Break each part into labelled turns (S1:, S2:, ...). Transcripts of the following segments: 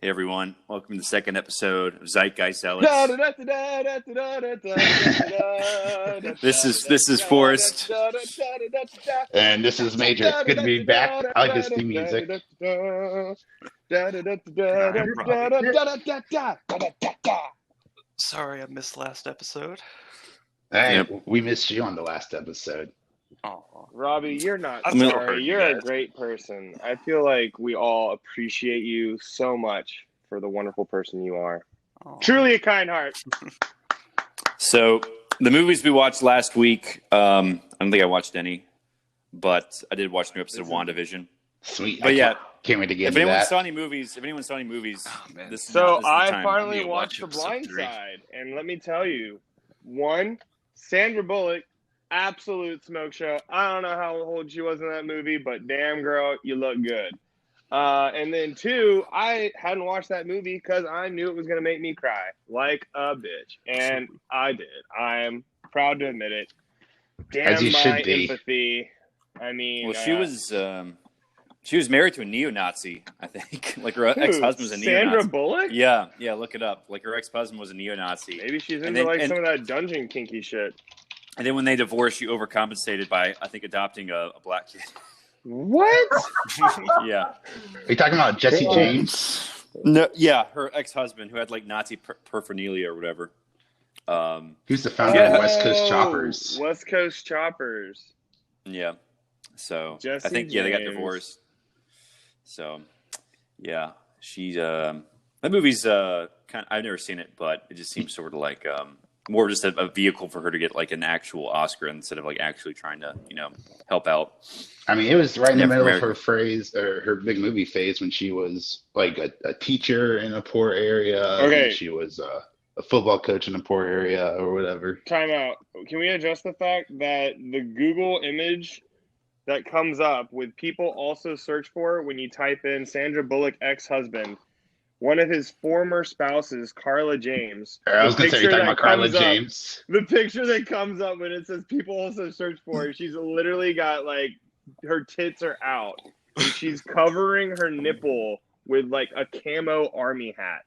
S1: Hey everyone, welcome to the second episode of zeitgeistzealots. This is Forrest.
S2: And this is Major. It's good to be back. I like this theme music.
S3: Sorry, I missed last episode.
S2: Hey,
S1: Yep.
S2: we missed you on the last episode.
S3: Oh,
S4: Robby, you're not
S3: I'm still
S4: sorry.
S3: hurting,
S4: You're a
S3: guys.
S4: great person. I feel like we all appreciate you so much for the wonderful person you are. Truly a kind heart.
S1: So the movies we watched last week, I don't think I watched any, but I did watch a new episode of WandaVision.
S2: Sweet.
S1: But yeah,
S2: Can't wait to get
S1: if
S2: to
S1: anyone
S2: that.
S1: saw any movies,
S3: Oh, man.
S1: this is
S4: So
S1: the
S4: I
S1: time.
S4: finally
S3: need to
S4: watched
S3: watch
S4: The
S3: episode
S4: Blind
S3: 3.
S4: Side, and let me tell you, one, Sandra Bullock, absolute smoke show. I don't know how old she was in that movie, but damn girl, you look good. And then two, I hadn't watched that movie because I knew it was going to make me cry like a bitch. And I did. I'm proud to admit it. Damn
S2: As you
S4: my
S2: should be.
S4: empathy. I mean,
S1: Well, she was married to a neo-Nazi, I think. Like her ex-husband was a neo-Nazi.
S4: Sandra Bullock?
S1: Yeah, look it up. Like her ex-husband was a neo-Nazi.
S4: Maybe she's
S1: And
S4: into
S1: then-
S4: some of that dungeon kinky shit.
S1: And then when they divorced, she overcompensated by, I think, adopting a black kid.
S4: What?
S1: Yeah.
S2: Are you talking about Jesse James?
S1: No, yeah, her ex-husband who had like Nazi paraphernalia or whatever.
S2: Who's the founder of West Coast Choppers?
S4: West Coast Choppers.
S1: Yeah. So
S4: Jesse
S1: I think they got
S4: James.
S1: divorced. So yeah, she's that movie's kind. I've never seen it, but it just seems sort of like more just a vehicle for her to get like an actual Oscar instead of like actually trying to help out.
S2: I mean, it was right in the middle of
S1: American.
S2: her big movie phase when she was like a teacher in a poor area.
S4: Okay.
S2: And she was a football coach in a poor area or whatever.
S4: Time out. Can we address the fact that the Google image that comes up with people also search for when you type in Sandra Bullock ex-husband, one of his former spouses, Carla James.
S2: I was
S4: the
S2: going to say, you're
S4: picture
S2: talking
S4: that
S2: about Carla
S4: comes up-
S2: James.
S4: The picture that comes up when it says people also search for her, she's literally got like her tits are out and she's covering her nipple with like a camo army hat.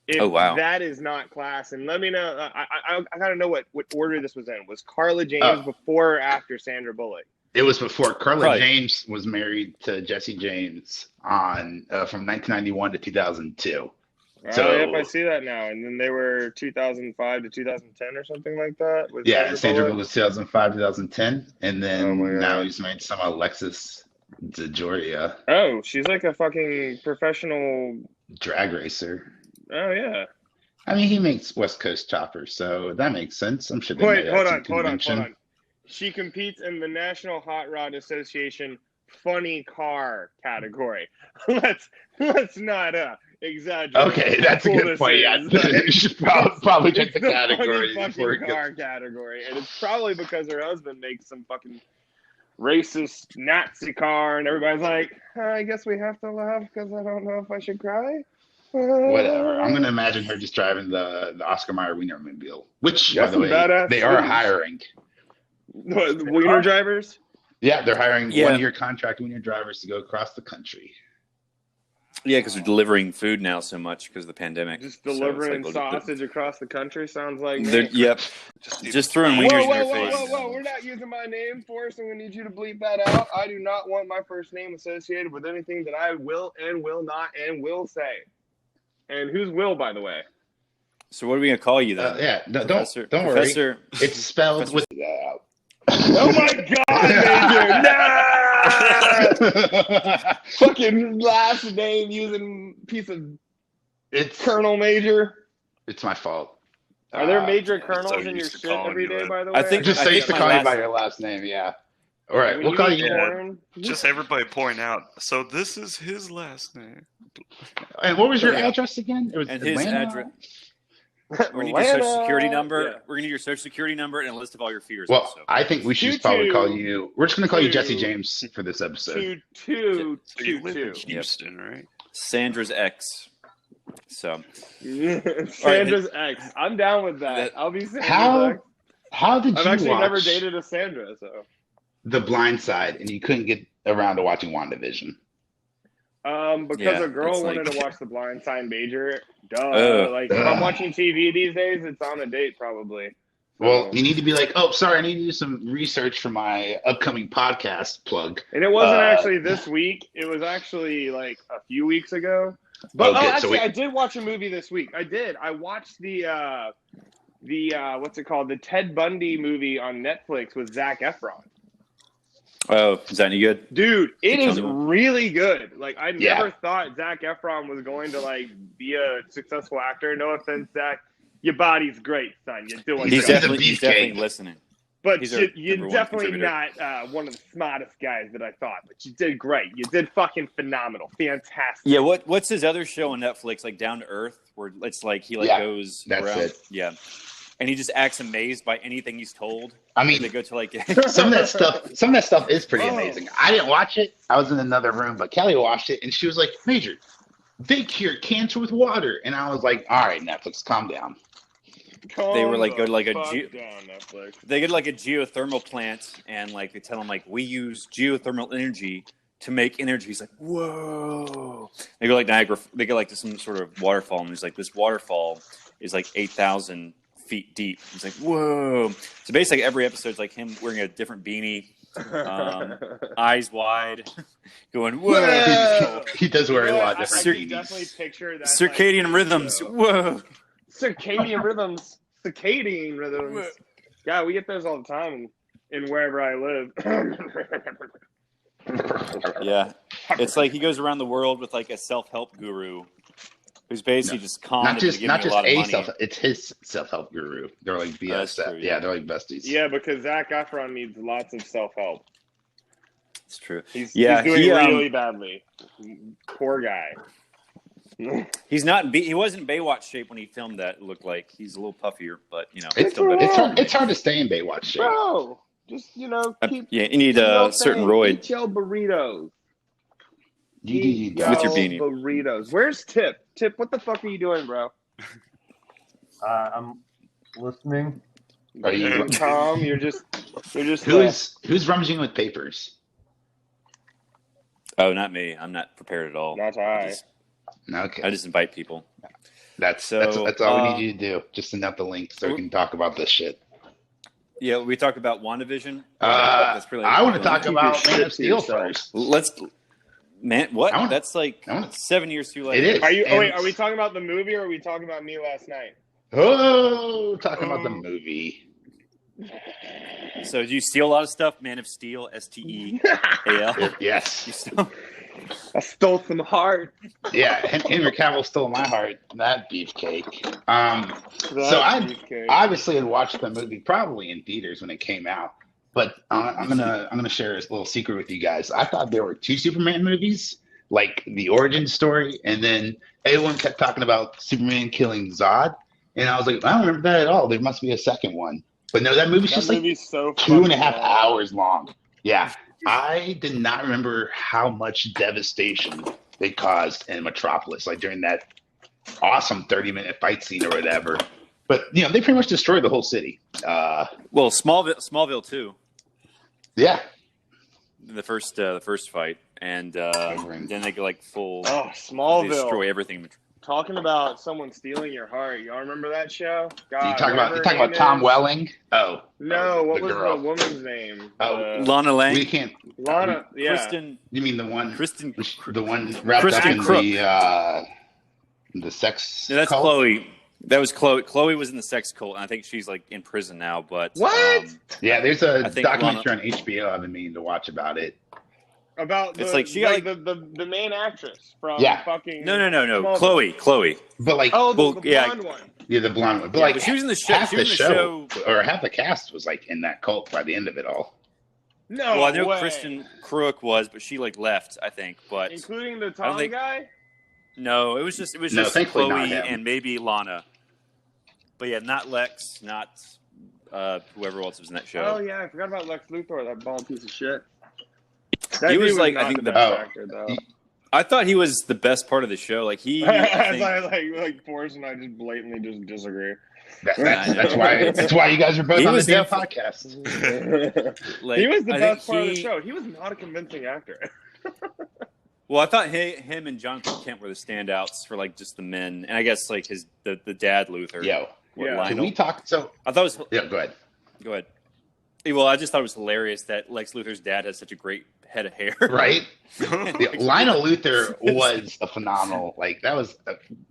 S4: If
S1: Oh, wow.
S4: that is not class, and let me know. I gotta know what order this was in. Was Carla James
S2: Oh.
S4: before or after Sandra Bullock?
S2: It was before Carla
S1: Right.
S2: James was married to Jesse James on from 1991 to 2002. So-
S4: Oh, yep, I see that now. And then they were 2005 to 2010 or something like that. With
S2: Yeah, Sandra
S4: Bullock?
S2: Bullock was 2005, 2010, and then
S4: Oh my God.
S2: now he's married to some Alexis DeJoria,
S4: Oh, she's like a fucking professional.
S2: drag racer.
S4: Oh yeah.
S2: I mean, he makes West Coast Choppers, so that makes sense. I'm sure they
S4: Wait,
S2: met
S4: hold
S2: at
S4: on.
S2: some convention.
S4: She competes in the National Hot Rod Association funny car category. let's not exaggerate.
S2: Okay, that's a
S4: how cool
S2: good
S4: this
S2: point. Yeah,
S4: is.
S2: you should probably check
S4: It's
S2: the
S4: the
S2: category
S4: funny
S2: before it
S4: fucking
S2: goes.
S4: car category, and it's probably because her husband makes some fucking racist Nazi car, and everybody's like, I guess we have to laugh because I don't know if I should cry.
S2: Whatever. I'm gonna imagine her just driving the Oscar Mayer Wienermobile, which, by
S4: That's
S2: the way,
S4: some badass
S2: they are
S4: movies.
S2: hiring.
S4: The wiener drivers.
S2: Yeah, they're hiring
S1: Yeah.
S2: 1-year contract wiener drivers to go across the country.
S1: Yeah, because they're delivering food now so much because of the pandemic.
S4: Just
S1: So it's
S4: delivering
S1: like,
S4: sausage across the country sounds like me.
S1: Yep, just throwing
S4: Whoa,
S1: wieners in
S4: whoa,
S1: their
S4: whoa,
S1: face.
S4: whoa, whoa! We're not using my name, Forrest, and we need you to bleep that out. I do not want my first name associated with anything that I will and will not and will say. And who's Will, by the way?
S1: So what are we gonna call you then?
S2: Yeah, don't
S1: Professor,
S2: worry.
S1: Professor.
S2: It's spelled
S1: Professor-
S2: with.
S4: Oh my God, Major! No! Fucking last name using piece of
S2: it's
S4: Colonel Major.
S2: it's my fault.
S4: Are there major colonels
S3: so
S4: in your
S3: used to
S4: shit
S3: calling
S4: every
S3: you
S4: day,
S3: that.
S4: by the way?
S1: I think-
S2: Just
S1: I
S2: say
S1: think
S2: to
S1: my
S2: call you
S1: last-
S2: by your last name. Yeah. All right,
S4: When
S2: we'll
S4: you
S2: call
S4: eat
S2: you.
S4: corn-
S3: Just everybody point out. So this is his last name.
S2: And what was your
S1: Yeah.
S2: address again? It was
S1: And his
S2: Atlanta?
S1: address. We're gonna need your social
S4: Atlanta.
S1: security number.
S4: Yeah.
S1: We're gonna need your social security number and a list of all your fears.
S2: Well,
S1: also.
S2: I think we should
S4: Two,
S2: probably
S4: two,
S2: call you. We're just going to call you Jesse
S4: two,
S2: James for this episode.
S4: Two.
S3: So you live in Houston, right?
S1: Sandra's ex. So
S4: Sandra's ex. I'm down with that. I'll be Sandra's
S2: How
S4: ex.
S2: how did
S4: I've
S2: you
S4: actually
S2: watch
S4: never dated a Sandra, so
S2: The Blind Side and you couldn't get around to watching WandaVision?
S4: Because a girl
S1: it's
S4: wanted
S1: like-
S4: to watch The Blind Side Major. Duh.
S1: Oh.
S4: Like, if I'm watching TV these days, it's on a date probably.
S2: Well, you need to be like, oh, sorry, I need to do some research for my upcoming podcast plug.
S4: And it wasn't actually this week. It was actually like a few weeks ago. But
S2: good.
S4: I did watch a movie this week. I did. I watched the what's it called? The Ted Bundy movie on Netflix with Zac Efron.
S1: Oh, is that any good?
S4: Dude, it is
S1: Tell me.
S4: really good. Like, I
S2: Yeah.
S4: never thought Zac Efron was going to like be a successful actor. No offense, Zac. Your body's great, son. You're doing
S2: He's
S4: good.
S1: He's
S2: beefcake.
S1: definitely listening.
S4: But
S1: he's our
S4: you're
S1: number one
S4: definitely
S1: contributor.
S4: not one of the smartest guys that I thought. But you did great. You did fucking phenomenal. Fantastic.
S1: Yeah, what's his other show on Netflix, like Down to Earth, where it's like he
S2: Yeah,
S1: goes
S2: that's
S1: around.
S2: it.
S1: Yeah. And he just acts amazed by anything he's told.
S2: I mean,
S1: They go to like
S2: some of that stuff is pretty
S4: Oh.
S2: amazing. I didn't watch it. I was in another room, but Kelly watched it, and she was like, Major, they cure cancer with water. And I was like, all right, Netflix, calm down.
S1: They were like,
S4: Calm
S1: go to like
S4: the
S1: a
S4: fuck
S1: ge-
S4: down, Netflix.
S1: they get like a geothermal plant, and like they tell him like we use geothermal energy to make energy. He's like, whoa. They go like Niagara. They go like to some sort of waterfall, and he's like, this waterfall is like 8,000 feet deep. He's like, whoa. So basically, every episode's like him wearing a different beanie, eyes wide, going whoa.
S2: He does wear a lot of
S4: I
S2: different
S4: can
S2: beanies.
S4: definitely picture that.
S1: Circadian
S4: like,
S1: rhythms. Whoa.
S4: Circadian rhythms. Circadian rhythms.
S1: Whoa.
S4: Yeah, we get those all the time in wherever I live.
S1: Yeah, it's like he goes around the world with like a self-help guru, who's basically just calm
S2: Not
S1: to
S2: just
S1: give me a lot of money.
S2: it's his self-help guru. They're like
S1: That's
S2: BS.
S1: true,
S2: Yeah,
S1: yeah.
S2: they're like besties.
S4: Yeah, because Zac Efron needs lots of self-help.
S1: It's true.
S4: He's
S1: Yeah,
S4: doing
S1: he,
S4: really badly. Poor guy.
S1: He's not. He wasn't Baywatch shape when he filmed that. It looked like he's a little puffier, but you know,
S2: It's
S1: still better.
S2: it's hard to stay in Baywatch shape.
S4: Bro, just, keep
S1: Yeah, you need
S4: you know what
S1: a
S4: I'm
S1: certain
S4: saying?
S1: roid.
S4: Eat your burritos.
S2: You
S1: With your beanie.
S4: Burritos. Where's Tip? Tip, what the fuck are you doing, bro?
S5: I'm listening.
S2: Are you?
S4: Tom, you're just
S2: Who's rummaging with papers?
S1: Oh, not me. I'm not prepared at all.
S4: Not I.
S2: Okay,
S1: I just invite people.
S2: that's all we need you to do. Just send out the link so we can talk about this shit.
S1: Yeah, we talked about WandaVision.
S2: I want to talk
S4: Keep
S2: about
S4: your
S2: Man
S4: shit
S2: of
S4: to
S2: Steel
S4: yourself.
S2: first.
S1: Man, what?
S2: I wanna-
S1: That's like
S2: I wanna-
S1: 7 years too late.
S2: It is.
S4: Are you?
S2: And-
S4: Wait, are we talking about the movie or are we talking about me last night?
S2: Oh, talking about the movie.
S1: So, do you steal a lot of stuff? Man of Steel, STEAL.
S2: Yes.
S1: You stole.
S4: I stole some heart.
S2: Yeah, Henry Cavill stole my heart. That beefcake.
S4: That
S2: So I
S4: beefcake.
S2: obviously had watched the movie probably in theaters when it came out, but I'm gonna share this little secret with you guys. I thought there were two Superman movies, like the origin story, and then everyone kept talking about Superman killing Zod, and I was like, I don't remember that at all. There must be a second one, but no, that movie's
S4: That
S2: just like
S4: movie's so
S2: 2.5
S4: fucking long.
S2: hours long. Yeah, I did not remember how much devastation they caused in Metropolis, like during that awesome 30-minute fight scene or whatever. But they pretty much destroyed the whole city.
S1: Well, Smallville too.
S2: Yeah,
S1: The first fight, and then they go like full.
S4: Oh,
S1: They
S4: Smallville.
S1: destroy everything.
S4: Talking about someone stealing your heart. Y'all remember that show? God,
S2: you talking
S4: whatever
S2: about
S4: her name
S2: Tom
S4: is.
S2: Welling? Oh,
S4: No, what was
S2: girl.
S4: the woman's name?
S2: Oh,
S1: Lana Lang,
S2: we can't.
S4: Lana. Yeah.
S1: Kristen,
S2: You mean the one wrapped
S1: Kristen
S2: up
S1: Crook.
S2: in the sex?
S1: No, that's
S2: cult?
S1: Chloe. That was Chloe. Chloe was in the sex cult, and I think she's like in prison now. But
S4: What?
S2: Yeah, there's a
S1: I think
S2: documentary on HBO I've been meaning to watch about it.
S4: About
S1: It's
S4: the,
S1: like she got,
S4: the main actress from
S2: Yeah.
S4: fucking
S1: no,
S4: Smallville.
S1: Chloe.
S2: But like,
S4: Oh,
S1: Well,
S4: the
S1: yeah.
S4: blonde one.
S2: yeah, the blonde one. But
S1: Yeah,
S2: like,
S1: but she was in the show.
S2: half
S1: She
S2: the
S1: was in
S2: show,
S1: the show.
S2: or half the cast was like in that cult by the end of it all.
S4: No
S1: Well, I know
S4: way.
S1: Kristen Crook was, but she like left, I think. But
S4: Including the
S1: I don't
S4: Tom
S1: think-
S4: guy?
S1: no, it was just
S2: No,
S1: Chloe
S2: thankfully not him.
S1: and maybe Lana. But yeah, not Lex, not whoever else was in that show.
S4: Oh, yeah. I forgot about Lex Luthor, that bald piece of shit.
S1: He was,
S4: dude
S1: like,
S4: not
S1: I think
S4: the
S1: the-
S4: best
S2: Oh.
S4: actor, though.
S1: I thought he was the best part of the show. Like he, I
S4: As
S1: think,
S4: I like Forrest and I just blatantly just disagree.
S2: That's why you guys are both
S1: He
S2: on the
S1: was
S2: damn
S1: definitely-
S2: podcast.
S1: like,
S4: He was the
S1: I
S4: best
S1: think
S4: part of the show. He was not a convincing actor.
S1: Well, I thought him and Jonathan Kent were the standouts for like just the men, and I guess like the dad Luther.
S2: Yo,
S4: Yeah.
S1: Lionel.
S2: can we talk? So
S1: I thought it was.
S2: yeah, go ahead.
S1: Go ahead. Well, I just thought it was hilarious that Lex Luthor's dad has such a great head of hair.
S2: Right? Yeah, Lionel Luther was a phenomenal. Like that was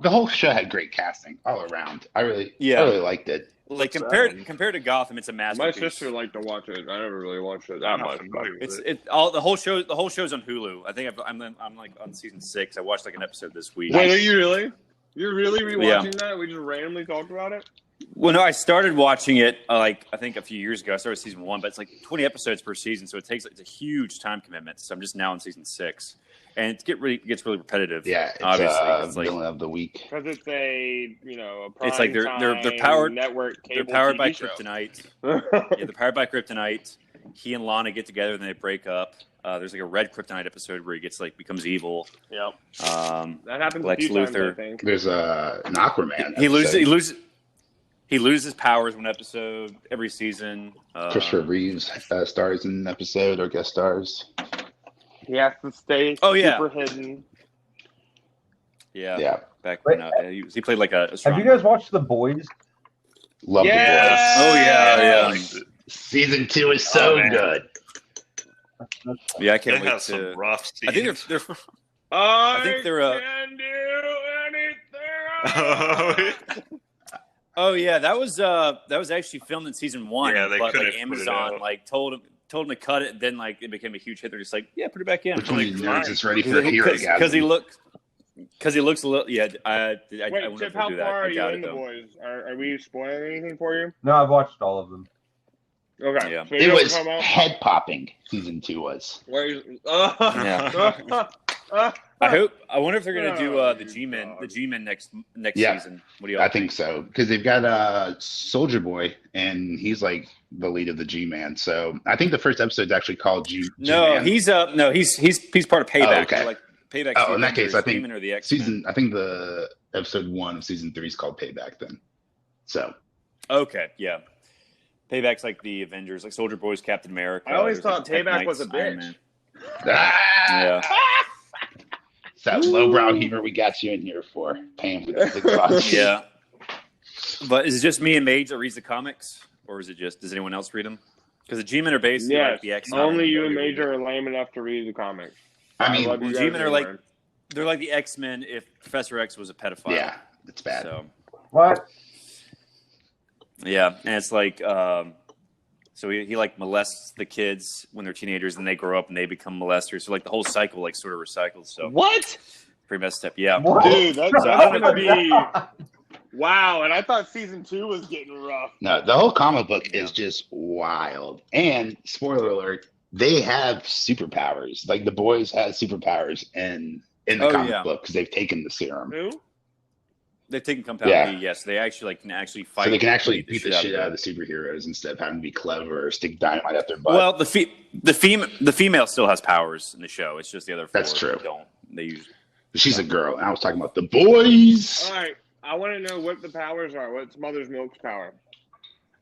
S2: the whole show had great casting all around. I really liked it.
S1: Like compared to Gotham, it's a
S4: My
S1: masterpiece.
S4: sister liked to watch it. I never really watched it that much.
S1: The whole show's on Hulu. I think I'm like on season 6. I watched like an episode this week.
S4: Wait, are you really? You're really rewatching that? We just randomly talked about it.
S1: Well, no, I started watching it like I think a few years ago. I started season 1, but it's like 20 episodes per season, so it's a huge time commitment. So I'm just now on season 6, and it gets really repetitive.
S2: Yeah, it's
S1: obviously,
S2: like villain of the week
S4: because it's a prime
S1: it's like they're powered
S4: network cable.
S1: They're powered
S4: TV
S1: by
S4: show.
S1: kryptonite. Yeah, they're powered by kryptonite. He and Lana get together, and they break up. There's like a red kryptonite episode where he becomes evil.
S4: Yep. That happens
S1: Lex
S4: a few times,
S1: Luthor.
S4: I think.
S2: there's an Aquaman
S1: He loses powers one episode every season.
S2: Christopher Reeves stars in an episode or guest stars.
S4: He has to stay super hidden.
S1: Yeah. Back when he played like a
S5: Have you guys watched The Boys?
S2: Love the boys.
S1: Oh yeah.
S2: Season 2 is so good.
S1: Yeah, I can't
S3: They
S1: wait
S3: have some rough scenes.
S1: I think they're
S4: I
S1: think they're,
S4: can do anything.
S1: Oh yeah, that was actually filmed in season 1.
S3: Yeah, they
S1: but
S3: couldn't
S1: like
S3: put it
S1: Amazon
S3: out.
S1: like told him to cut it, and then like it became a huge hit. They're just like, yeah, put it back in.
S2: Which one of these nerds is ready for
S1: Because he looks a little. Yeah, I
S4: Wait,
S1: wouldn't
S4: Chip,
S1: do
S4: how
S1: that.
S4: far
S1: I
S4: are you
S1: doubt
S4: in
S1: it,
S4: The
S1: though.
S4: Boys? Are we spoiling anything for you?
S5: No, I've watched all of them.
S4: Okay.
S1: Yeah.
S4: So you
S2: It
S4: know what
S2: was
S4: I'm talking about?
S2: head popping. Season 2 was.
S1: Yeah. I wonder if they're gonna do the G-Men next
S2: Yeah.
S1: season. What do you?
S2: I think so because they've got Soldier Boy and he's like the lead of the G-Man. So I think the first episode is actually called
S1: No,
S2: G-Man.
S1: he's part of Payback.
S2: Oh, okay.
S1: Like Payback.
S2: Oh, in that case, I think
S1: G-Men or the X-Men.
S2: I think the episode 1 of season 3 is called Payback. Then, so
S1: Okay, yeah. Payback's like the Avengers, like Soldier Boy's Captain America.
S4: I always
S1: There's,
S4: thought
S1: like,
S4: Payback
S1: Tech
S4: was a
S1: Knight's Iron
S4: bitch.
S1: Man.
S2: yeah, it's that lowbrow
S1: Ooh.
S2: humor we got you in here for, paying for the cost.
S1: Yeah. But is it just me and Mage that reads the comics, or is it does anyone else read them? Because the G-Men are basically
S4: Yes,
S1: like the X-Men.
S4: only you and Major are lame enough to read the comics.
S2: I mean,
S4: love you guys
S1: G-Men are
S4: anyway.
S1: they're like the X-Men if Professor X was a pedophile.
S2: yeah, it's bad.
S1: So
S5: What?
S1: yeah, and it's like so he like molests the kids when they're teenagers, and they grow up and they become molesters. So like the whole cycle like sort of recycles. So
S4: What?
S1: pretty messed up. Yeah.
S5: What?
S4: Dude, that's
S1: I don't
S4: gonna be wow. And I thought season 2 was getting rough.
S2: No, the whole comic book is just wild. And spoiler alert, they have superpowers. Like the boys have superpowers in the comic book because they've taken the serum.
S4: Who?
S1: They've taken Compound B, yes. They actually can actually fight.
S2: So they can actually beat the
S1: out
S2: shit
S1: of
S2: out of the superheroes instead of having to be clever or stick dynamite up their butt.
S1: Well, the female still has powers in the show. It's just the other four
S2: That's true.
S1: don't. They use.
S2: She's a girl. And I was talking about the boys.
S4: All right. I want to know what the powers are. What's Mother's Milk's power?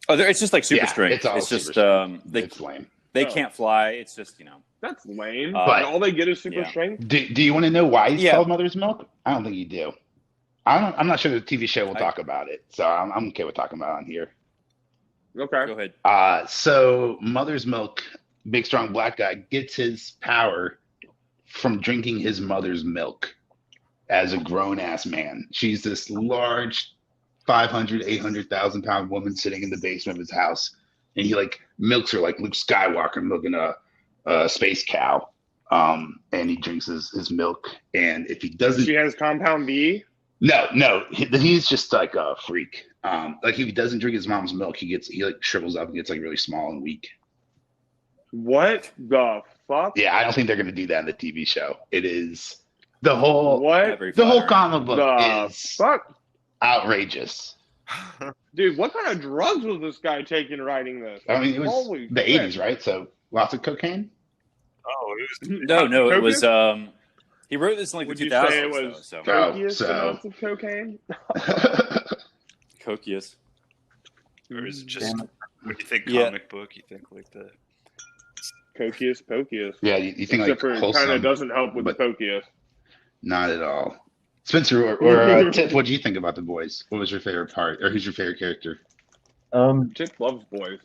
S1: Oh, it's just like super
S2: Yeah,
S1: strength.
S2: it's all
S1: just
S2: super strength.
S1: they
S2: It's lame.
S1: they can't fly. It's just
S4: That's lame.
S1: But-
S4: And all they get is super strength.
S2: Do you want to know why he's
S1: Yeah.
S2: called Mother's Milk? I don't think you do. I'm not sure the TV show will talk about it, so I'm okay with talking about it on here.
S4: Okay.
S1: Go ahead.
S2: So Mother's Milk, big strong black guy, gets his power from drinking his mother's milk as a grown ass man. She's this large 500, 800,000 pound woman sitting in the basement of his house. And he like milks her like Luke Skywalker milking a space cow. And he drinks his milk. And if he doesn't,
S4: She has Compound B.
S2: no, he's just like a freak. Like if he doesn't drink his mom's milk, he like shrivels up and gets like really small and weak.
S4: What the fuck?
S2: Yeah, I don't think they're going to do that in the TV show. It is the whole
S4: What
S2: the whole comic book
S4: the
S2: is
S4: fuck?
S2: outrageous.
S4: Dude, what kind of drugs was this guy taking writing this?
S2: I mean, it was
S4: Holy
S2: the
S4: shit.
S2: 80s, right? So lots of cocaine.
S3: Oh, it was
S1: No, it was.
S4: Copious?
S1: He wrote this in like
S4: Would
S1: the
S4: you
S1: 2000s.
S4: say it was
S1: so
S4: copious
S2: so-
S4: amounts of cocaine?
S1: copious.
S3: or is it just when you think
S1: Yeah.
S3: comic book, you think like the
S4: Cokius Pocius.
S2: Yeah, you think
S4: Except
S2: like
S4: for it
S2: wholesome,
S4: kind of doesn't help with the
S2: but
S4: Pocius.
S2: not at all. Spencer Tiff, what do you think about The Boys? What was your favorite part, or who's your favorite character?
S4: Chip loves boys.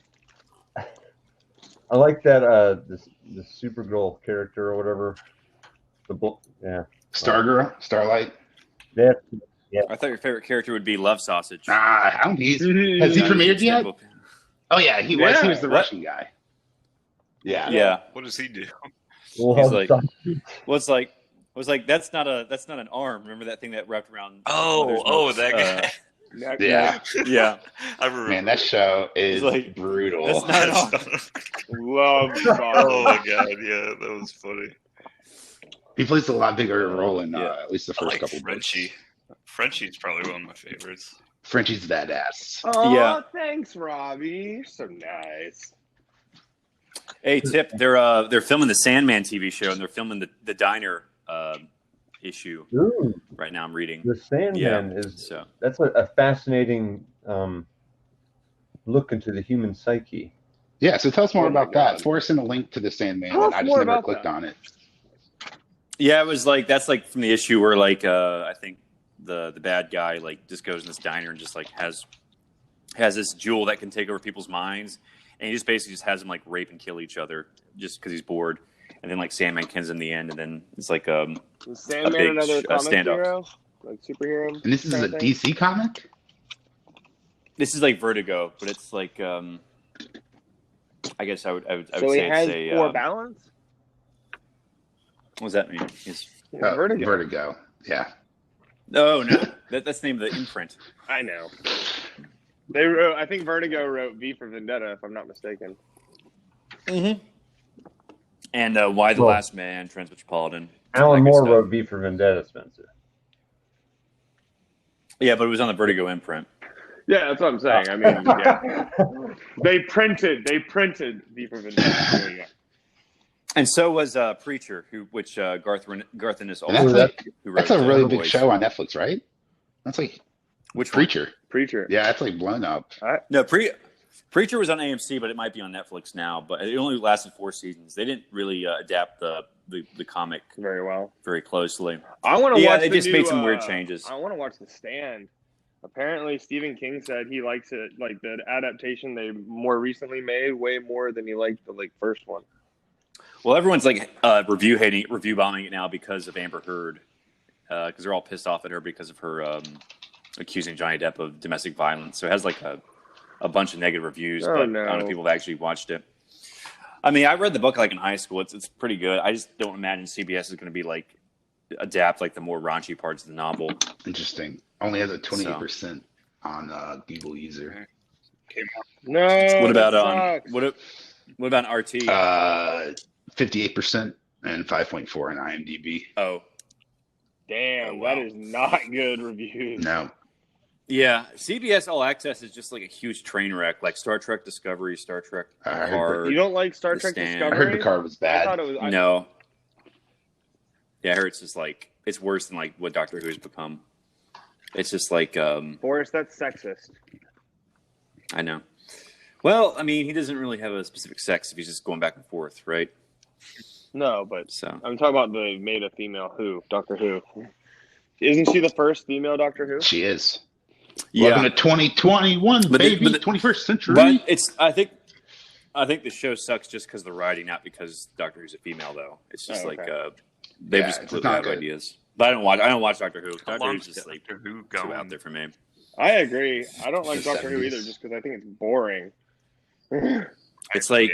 S5: I like that the Supergirl character or whatever.
S2: Starlight.
S5: That
S1: I thought your favorite character would be Love Sausage.
S2: I don't. Has he premiered yet? Oh yeah, he was. He was the Russian guy. Yeah.
S1: Yeah.
S3: What does he do?
S1: He's like, was like that's not an arm. Remember that thing that wrapped around?
S3: That guy.
S2: Yeah.
S1: Yeah.
S3: I remember.
S2: Man, that show is
S1: like,
S2: brutal.
S1: That's not an arm.
S4: Love
S3: Oh my god, yeah, that was funny.
S2: He plays a lot bigger role in at least the
S3: I
S2: first
S3: like
S2: couple
S3: Frenchie.
S2: books.
S3: Frenchie's probably one of my favorites.
S2: Frenchie's badass.
S4: Oh,
S1: Yeah.
S4: thanks, Robby. You're so nice.
S1: Hey, Tip, they're filming the Sandman TV show, and they're filming the Diner issue right now. I'm reading.
S5: The Sandman that's a fascinating look into the human psyche.
S2: Yeah, so tell us more
S4: Oh my
S2: about that.
S4: God.
S2: Forrest sent a link to the Sandman,
S4: Tell
S2: and
S4: us
S2: I just
S4: more
S2: never
S4: about
S2: clicked
S4: that.
S2: on it.
S1: Yeah, it was like that's like from the issue where like I think the bad guy like just goes in this diner and just like has this jewel that can take over people's minds, and he just basically just has them like rape and kill each other just because he's bored, and then like Sandman kills in the end, and then it's like
S4: Is Sandman
S1: big
S4: another comic
S1: stand-up.
S4: hero? Like superhero?
S2: And this is a
S4: kind of thing?
S2: DC comic?
S1: this is like Vertigo, but it's like I guess I would
S4: So he
S1: say
S4: has
S1: it's a
S4: four balance?
S1: what does that mean?
S4: Vertigo.
S2: Yeah.
S1: No, that's the name of the imprint.
S4: I know. They wrote. I think Vertigo wrote V for Vendetta, if I'm not mistaken.
S1: Mm-hmm. And Why the
S5: Well,
S1: Last Man, Transmetropolitan.
S5: Alan
S1: that good
S5: Moore
S1: stuff.
S5: wrote V for Vendetta, Spencer.
S1: Yeah, but it was on the Vertigo imprint.
S4: Yeah, that's what I'm saying. I mean, yeah. They printed V for Vendetta. There you go.
S1: And so was Preacher, which Garth Ennis
S2: And
S1: also
S2: that's a really big
S1: Boys.
S2: show on Netflix, right? That's like
S1: Which one?
S2: Preacher.
S4: Preacher.
S2: Yeah, it's like blown up.
S1: No, Preacher was on AMC, but it might be on Netflix now. But it only lasted 4 seasons. They didn't really adapt the comic
S4: Very well.
S1: very closely.
S4: I want to
S1: Yeah,
S4: watch.
S1: they
S4: the
S1: just
S4: new,
S1: made some weird changes.
S4: I want to watch The Stand. Apparently, Stephen King said he likes it, like the adaptation they more recently made, way more than he liked the first one.
S1: Well, everyone's like review bombing it now because of Amber Heard, because they're all pissed off at her because of her accusing Johnny Depp of domestic violence. So it has like a bunch of negative reviews, but I don't know if people have actually watched it. I mean, I read the book like in high school. It's pretty good. I just don't imagine CBS is going to be like adapt like the more raunchy parts of the novel.
S2: Interesting. Only has a 28% on Google user.
S4: No.
S1: What about
S4: that sucks.
S1: what about RT?
S2: 58% and 5.4 on IMDb.
S1: Oh,
S4: Damn,
S1: wow.
S4: that is not good reviews.
S2: No.
S1: yeah. CBS All Access is just like a huge train wreck, like Star Trek Discovery, Star Trek
S2: I heard
S1: Picard.
S4: You don't like Star
S1: The
S4: Trek
S1: Stand.
S4: Discovery?
S2: I heard Picard was
S4: I thought
S2: bad.
S4: it was.
S1: No. Yeah, I heard it's just like it's worse than like what Doctor Who's become. It's just like
S4: Forrest, that's sexist.
S1: I know. Well, I mean, he doesn't really have a specific sex if he's just going back and forth, right?
S4: No, but
S1: So
S4: I'm talking about the made a female Doctor Who. Isn't she the first female Doctor Who?
S2: She is.
S1: yeah,
S2: Welcome to 2021,
S1: But
S2: baby.
S1: the
S2: 21st century.
S1: but it's I think the show sucks just because of the writing, not because Doctor Who's a female though. It's just
S4: Oh,
S1: like
S4: okay.
S1: they
S2: Yeah,
S1: just
S2: it's
S1: completely
S2: not
S1: have
S2: good.
S1: ideas. But I don't watch Doctor Who.
S3: How
S1: Doctor
S3: long's
S1: Who's just like
S3: Doctor Who
S1: too
S3: going?
S1: out there for me.
S4: I agree. I don't like
S2: The
S4: Doctor Who
S2: 70s.
S4: either, just because I think it's boring.
S1: It's like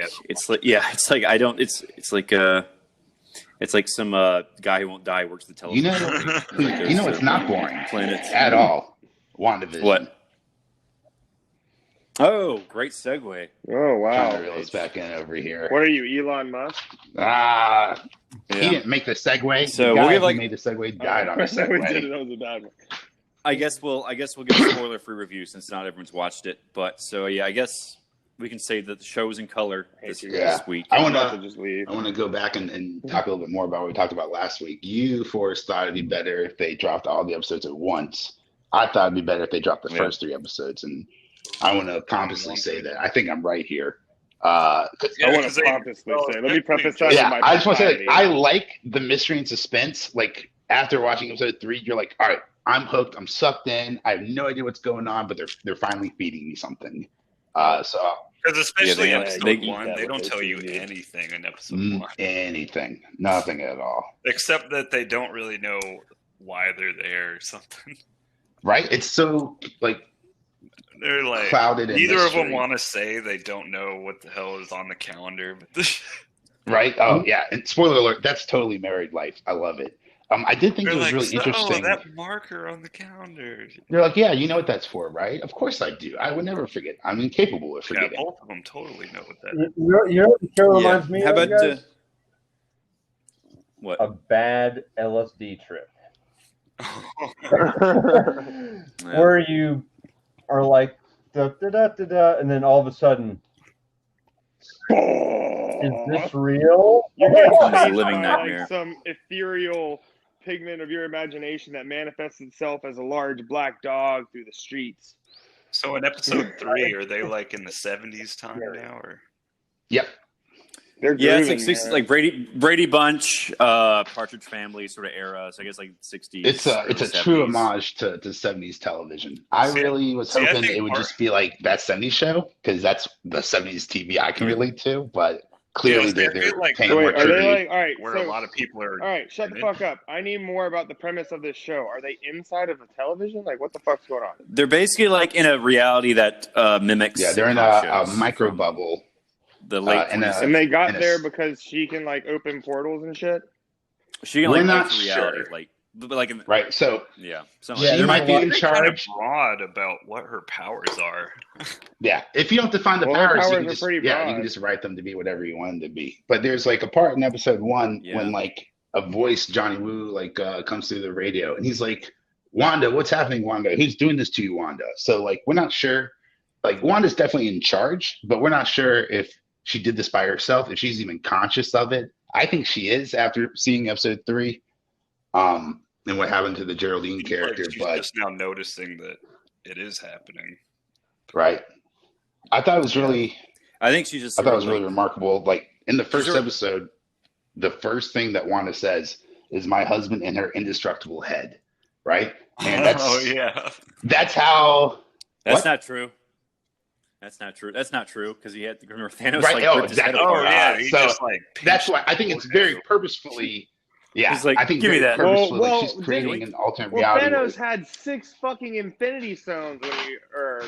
S1: it's like some guy who won't die works the
S2: You
S1: television.
S2: know,
S1: company.
S2: you know it's not boring
S1: Planets.
S2: at all. WandaVision.
S1: What? Oh, great segue.
S4: Oh
S2: Trying
S4: wow!
S2: to reel us back in over here.
S4: What are you, Elon Musk?
S2: Ah, he
S1: Yeah.
S2: didn't make the segue.
S1: So
S2: the
S1: we'll
S2: we
S1: give, like-
S2: made the segue died on the
S4: That was
S2: segue.
S4: a bad one.
S1: I guess we'll give a spoiler-free review since not everyone's watched it. But so yeah, I guess we can say that the show was in color this
S2: Yeah.
S1: week.
S2: I
S4: I'm
S2: want
S4: about to
S2: to.
S4: just leave.
S2: I want to go back and talk a little bit more about what we talked about last week. You, Forrest, thought it'd be better if they dropped all the episodes at once. I thought it'd be better if they dropped the
S1: Yeah.
S2: first 3 episodes, and I want to pompously say that I think I'm right here.
S4: I want to preface this. Let me preface that.
S2: Yeah,
S4: with my
S2: I just want to say,
S4: propriety.
S2: I like the mystery and suspense. Like after watching episode 3, you're like, all right, I'm hooked. I'm sucked in. I have no idea what's going on, but they're finally feeding me something. So
S3: because especially
S1: Yeah,
S3: episode 1, they don't tell you anything in episode 1.
S2: Anything, nothing at all.
S3: Except that they don't really know why they're there or something.
S2: Right? It's so like
S3: they're like
S2: clouded.
S3: Neither of them want to say they don't know what the hell is on the calendar. But
S2: right? Oh yeah. And spoiler alert, that's totally married life. I love it. I did think it was really interesting.
S3: Oh, that marker on the calendar.
S2: They're like, yeah, you know what that's for, right? Of course I do. I would never forget. I'm incapable of forgetting.
S3: Yeah, both of them totally know what that is.
S5: You know what the show reminds me
S1: How
S5: of,
S1: about
S5: guys?
S1: What?
S5: A bad LSD trip. Where you are like, da, da, da, da, da, and then all of a sudden, is this real?
S4: You're
S1: It's a living
S4: by,
S1: nightmare.
S4: like some ethereal pigment of your imagination that manifests itself as a large black dog through the streets.
S3: So in episode 3, are they like in the 70s time now, or?
S2: Yep.
S4: They're
S1: Yeah, it's
S4: grooving,
S1: like 60s, like Brady Bunch, Partridge Family sort of era. So I guess like 60s.
S2: It's a true homage to 70s television. I really was hoping it would just be like that 70s show, because that's the 70s TV I can relate to, but clearly they're
S3: like,
S2: paying more
S4: are they
S2: tribute.
S4: like, all right,
S3: where a lot of people are.
S4: All right, shut the fuck up. I need more about the premise of this show. Are they inside of a television? Like, what the fuck's going on?
S1: They're basically like in a reality that mimics.
S2: Yeah, they're in a micro bubble.
S1: The late
S2: and
S4: they got there because she can like open portals and shit.
S1: She can
S2: We're
S1: like
S2: not
S1: alter reality,
S2: sure.
S1: but like in,
S2: Right, so
S1: yeah,
S2: she might be in charge.
S3: Kind of broad about what her powers are.
S2: Yeah, if you don't define the
S4: Her
S2: powers, you
S4: powers
S2: can
S4: are
S2: just
S4: pretty
S2: you
S4: broad.
S2: can just write them to be whatever you want them to be. But there's like a part in episode 1 when like a voice, Johnny Woo, like comes through the radio, and he's like, "Wanda, what's happening, Wanda? Who's doing this to you, Wanda?" So like we're not sure. Like Wanda's definitely in charge, but we're not sure if she did this by herself, if she's even conscious of it. I think she is after seeing episode 3, and what happened to the Geraldine character.
S3: Like she's
S2: but
S3: just now noticing that it is happening.
S2: Right. I thought it was really.
S1: I think she's just.
S2: I thought it was really remarkable. Like in the first episode, the first thing that Wanda says is "my husband and her indestructible head," right? And that's that's how.
S1: That's not true. That's not true. That's not true because he had Thanos
S2: right.
S1: like ripped his head apart.
S2: So just, like, that's why I think it's very purposefully. Yeah,
S1: he's like,
S2: I think
S1: give me that.
S2: Purposefully, like she's creating an alternate reality.
S4: Thanos had 6 fucking Infinity Stones when or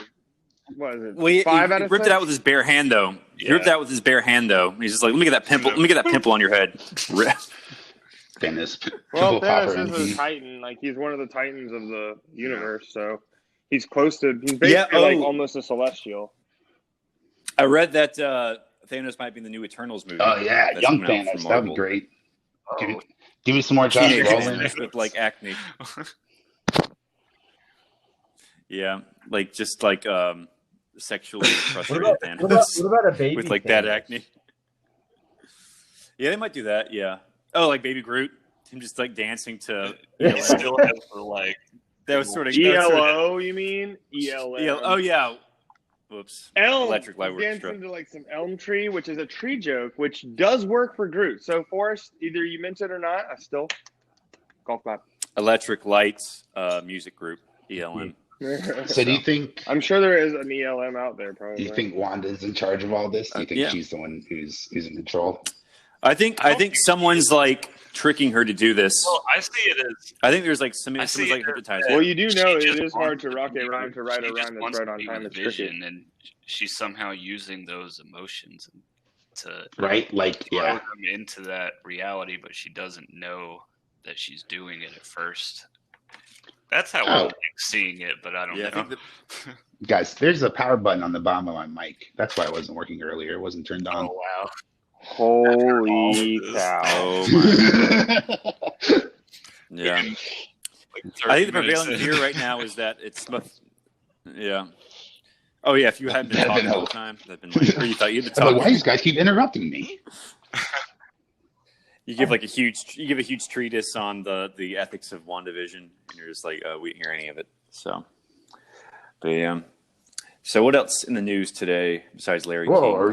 S4: what is it?
S1: Well, he
S4: 5 out of
S1: ripped
S4: 6?
S1: it out with his bare hand, though. He ripped it out with his bare hand, though. He's just like, let me get that pimple. Let me get that pimple on your head.
S2: Thanos.
S4: Well, Thanos is a Titan. Like he's one of the Titans of the universe, so he's close to. He's basically like almost a Celestial.
S1: I read that Thanos might be in the new Eternals movie.
S2: Oh yeah, young Thanos. That'd be great.
S3: Oh.
S2: Give me some more Josh Brolin
S1: with like acne. Yeah, like just like sexually frustrated Thanos.
S5: What about a baby
S1: with like
S5: Thanos?
S1: bad acne? Yeah, they might do that. Yeah. Oh, like Baby Groot. Him just like dancing to.
S3: Still has the like.
S1: That was sort of
S4: ELO. You mean ELO?
S1: Oh yeah. Whoops.
S4: Elm.
S1: Electric Light Orchestra.
S4: Dancing to like some elm tree, which is a tree joke, which does work for Groot. So Forrest, either you meant it or not, I still golf clap.
S1: Electric Lights music group ELM.
S2: So do you think?
S4: I'm sure there is an ELM out there. Probably.
S2: Do you think Wanda's in charge of all this? Do you think she's the one who's in control?
S1: I think someone's like tricking her to do this.
S3: Well, I see it as.
S1: I think there's like someone's like hypnotized.
S4: Well, you do know it is hard to rock a rhyme to write a rhyme that's right on time. It's
S3: vision, and she's somehow using those emotions to
S2: throw
S3: them into that reality, but she doesn't know that she's doing it at first. That's how we're like seeing it, but I don't know.
S2: Guys, there's a power button on the bottom of my mic. That's why it wasn't working earlier. It wasn't turned on.
S3: Oh wow.
S4: Holy cow!
S1: Oh my! Yeah, I think the prevailing view right now is that it's. Yeah. Oh yeah, if you hadn't been talking all the time, that'd been like, or you thought you'd been talking.
S2: Why do you guys keep interrupting me?
S1: You give a huge treatise on the ethics of WandaVision, and you're just like, we didn't hear any of it. So, but yeah. So what else in the news today besides Larry King?
S2: Whoa, are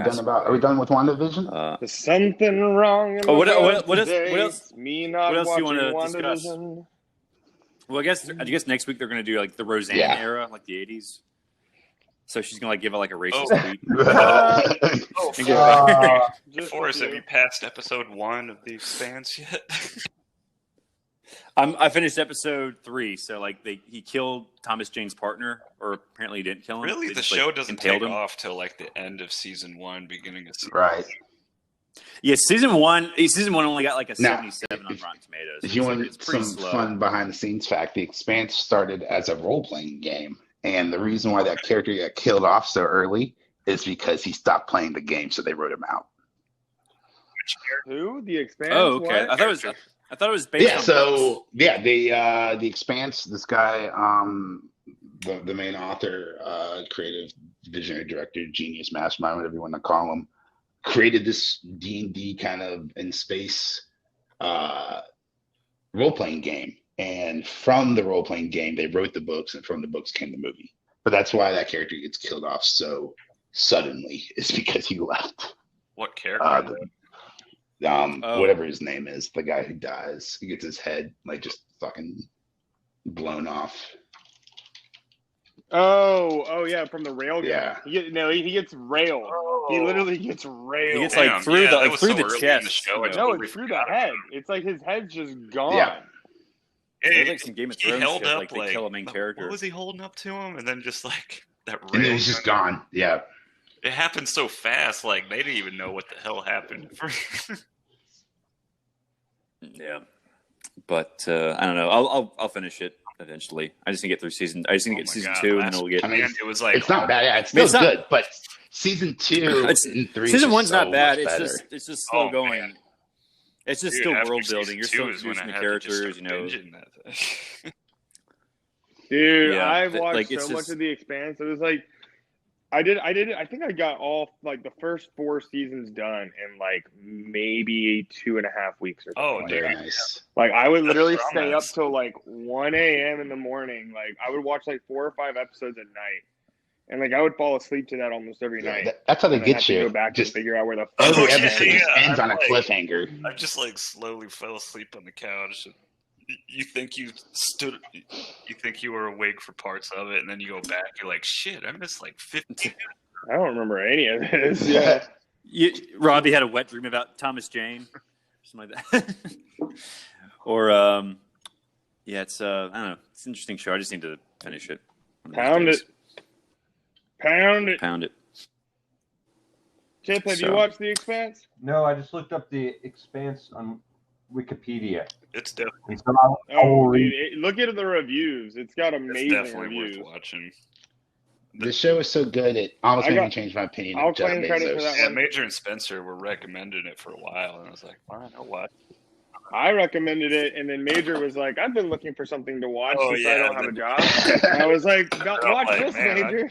S2: we done with WandaVision?
S4: There's something wrong in the
S1: what
S4: world
S1: else?
S4: today.
S1: What else?
S4: Me not
S1: What else do you
S4: watching
S1: want to discuss?
S4: WandaVision.
S1: Well, I guess next week they're going to do like the Roseanne era, like the '80s. So she's going to like give it like a racist tweet.
S3: Forrest, have you passed episode 1 of The Expanse yet?
S1: I finished episode 3, so like he killed Thomas Jane's partner, or apparently he didn't kill him.
S3: Really,
S1: They
S3: the
S1: just,
S3: show doesn't take
S1: him.
S3: off till like the end of season 1, beginning of season
S2: Right.
S1: Yeah, season one only got like a 77 on Rotten Tomatoes.
S2: If you want some fun behind the scenes fact, The Expanse started as a role playing game, and the reason why that character got killed off so early is because he stopped playing the game, so they wrote him out.
S4: Who? The Expanse?
S1: Oh, okay.
S4: What?
S1: I thought it was based on books.
S2: The Expanse, this guy, the main author, creative visionary director, genius, mastermind, whatever you want to call him, created this D&D kind of in space role-playing game. And from the role-playing game, they wrote the books, and from the books came the movie. But that's why that character gets killed off so suddenly, is because he left.
S3: What character?
S2: Whatever his name is, the guy who dies, he gets his head like just fucking blown off.
S4: Oh yeah, from the rail
S2: Yeah.
S4: guy. He gets railed. He literally gets railed.
S1: He gets like through the chest.
S4: No, it's through the head. It's like his head's just gone.
S2: Yeah.
S1: It's like some Game of Thrones
S3: he held
S1: shit,
S3: up
S1: like they kill a main character.
S3: What was he holding up to him? And then just like that rail.
S2: And then he's just gone. Yeah.
S3: It happened so fast, like they didn't even know what the hell happened.
S1: Yeah, but I don't know. I'll finish it eventually. I just need to get through season 2, and then we'll get.
S3: I mean, it was like
S2: it's not bad. Yeah, it's still good, but season 2 and 3.
S1: Season 1's not bad.
S2: It's
S1: just slow going.
S3: Man.
S1: It's just still world building. You're still introducing the characters, you know.
S4: Dude,
S1: Yeah,
S4: I've watched
S1: like,
S4: so much of The Expanse. It was like I think I got all like the first 4 seasons done in like maybe 2.5 weeks or something.
S3: Oh,
S4: like
S3: dude,
S2: very nice.
S4: Like I would literally
S3: That's
S4: stay up
S3: promise.
S4: till like 1 a.m. in the morning. Like I would watch like 4 or 5 episodes at night, and like I would fall asleep to that almost every night.
S2: That's how they
S4: And then
S2: get
S4: have to
S2: you.
S4: Go back
S2: Just
S4: and figure out where the
S2: every
S3: yeah,
S2: episode just ends on a
S3: I'm
S2: cliffhanger.
S3: I just like slowly fell asleep on the couch. You think you you were awake for parts of it, and then you go back. You're like, shit, I missed like 15.
S4: I don't remember any of this. Yeah.
S1: Robby had a wet dream about Thomas Jane, something like that. Or it's I don't know. It's an interesting show. I just need to finish it.
S4: Pound it.
S1: Pound it.
S4: Chip, have you watched The Expanse?
S5: No, I just looked up The Expanse on Wikipedia.
S3: It's definitely,
S5: And so
S4: Oh, dude, look at the reviews. It's got amazing reviews.
S3: worth watching.
S2: The show is so good, it almost made me change my opinion
S4: I'll
S2: of Jeff
S4: claim credit for
S2: Bezos.
S4: that
S3: Yeah,
S4: one.
S3: Major and Spencer were recommending it for a while, and I was like, fine, I'll watch.
S4: I recommended it, and then Major was like, "I've been looking for something to watch
S3: Oh,
S4: since I
S3: yeah,
S4: don't have a job." And I was like, "Watch
S3: like,
S4: this,
S3: man,
S4: Major.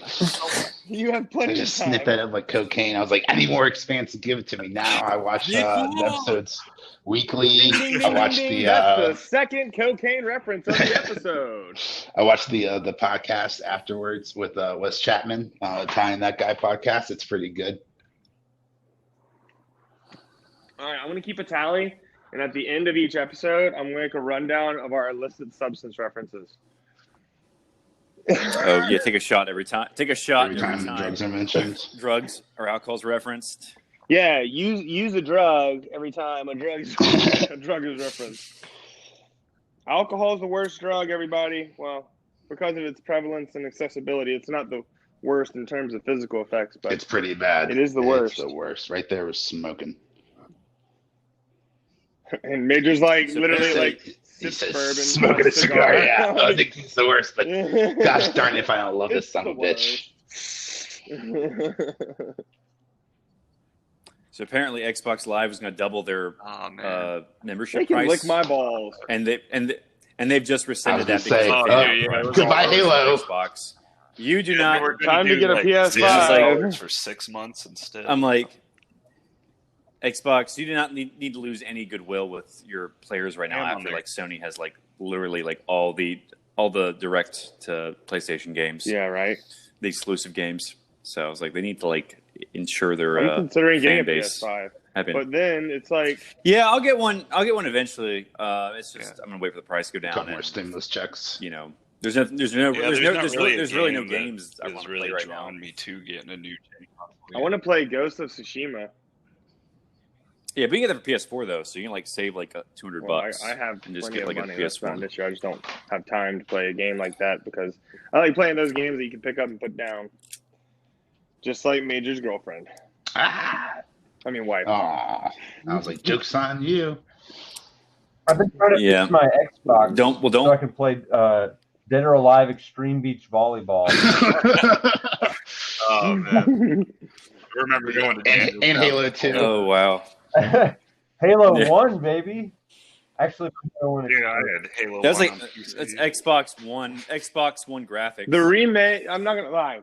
S4: You have
S2: I
S4: plenty of
S2: just
S4: time."
S2: snippet of like cocaine. I was like, I need more Expanse to give it to me. Now I watch the episodes weekly.
S4: Ding, ding,
S2: I
S4: ding,
S2: watched
S4: ding,
S2: the
S4: ding. That's the second cocaine reference of the episode.
S2: I watched the podcast afterwards with Wes Chapman, Tying That Guy podcast. It's pretty good.
S4: All right, I'm gonna keep a tally, and at the end of each episode, I'm gonna make a rundown of our illicit substance references.
S1: Oh yeah, take a shot every time. Take a shot
S2: Every time drugs are mentioned.
S1: drugs or alcohol's referenced.
S4: Yeah, use a drug every time a drug is referenced. Alcohol is the worst drug, everybody. Well, because of its prevalence and accessibility, it's not the worst in terms of physical effects, but
S2: It's pretty bad.
S4: It is the worst.
S2: It's the worst. Right there was smoking.
S4: and Major's like
S2: So
S4: literally
S2: he
S4: like
S2: says,
S4: sips bourbon,
S2: smoking a cigar. Yeah, I think he's the worst. But
S4: Like,
S2: gosh darn if I don't love this
S4: it's
S2: son
S4: the
S2: of a bitch.
S4: worst.
S1: So apparently, Xbox Live is going to double their
S3: Oh man.
S1: membership
S4: They can
S1: price,
S4: lick my balls.
S1: and they've just rescinded
S2: I
S1: that
S2: was gonna say,
S1: because
S3: oh,
S1: they
S3: yeah,
S1: were
S2: goodbye,
S1: all over
S2: Halo.
S1: Xbox. You do
S3: Yeah,
S1: not.
S3: they were gonna
S4: Time to
S3: do,
S4: get a
S3: like,
S4: PS5.
S3: $0 for 6 months instead.
S1: I'm like, Xbox, you do not need to lose any goodwill with your players right now.
S3: Yeah,
S1: After
S3: man.
S1: like Sony has like literally like all the direct to PlayStation games.
S4: Yeah, right.
S1: the exclusive games. So I was like, they need to like ensure their
S4: I'm considering
S1: fan
S4: getting a
S1: base.
S4: PS5,
S1: Have
S4: but then it's like,
S1: yeah, I'll get one. I'll get one eventually. It's just I'm gonna wait for the price to go down.
S2: Got more stimulus checks.
S1: You know, there's really no games I want to play right now.
S3: Drawing me to getting a new game.
S4: I want to play Ghost of Tsushima.
S1: Yeah, but you can get that for PS4 though, so you can like save like $200.
S4: I have
S1: and just
S4: plenty
S1: get like
S4: of money.
S1: a
S4: That's not
S1: PS4.
S4: an issue. I just don't have time to play a game like that because I like playing those games that you can pick up and put down. Just like Major's girlfriend.
S2: Ah,
S4: I mean, wife.
S2: oh, I was like, joke's on you.
S5: I've been trying to fix my Xbox so I can play Dead or Alive Extreme Beach Volleyball.
S3: Oh man, I remember going to
S2: and Halo 2.
S1: Oh wow.
S5: Halo 1, baby. Actually,
S3: I had Halo.
S1: That's
S3: 1
S1: like that's Xbox One graphics.
S4: The remake. I'm not gonna lie.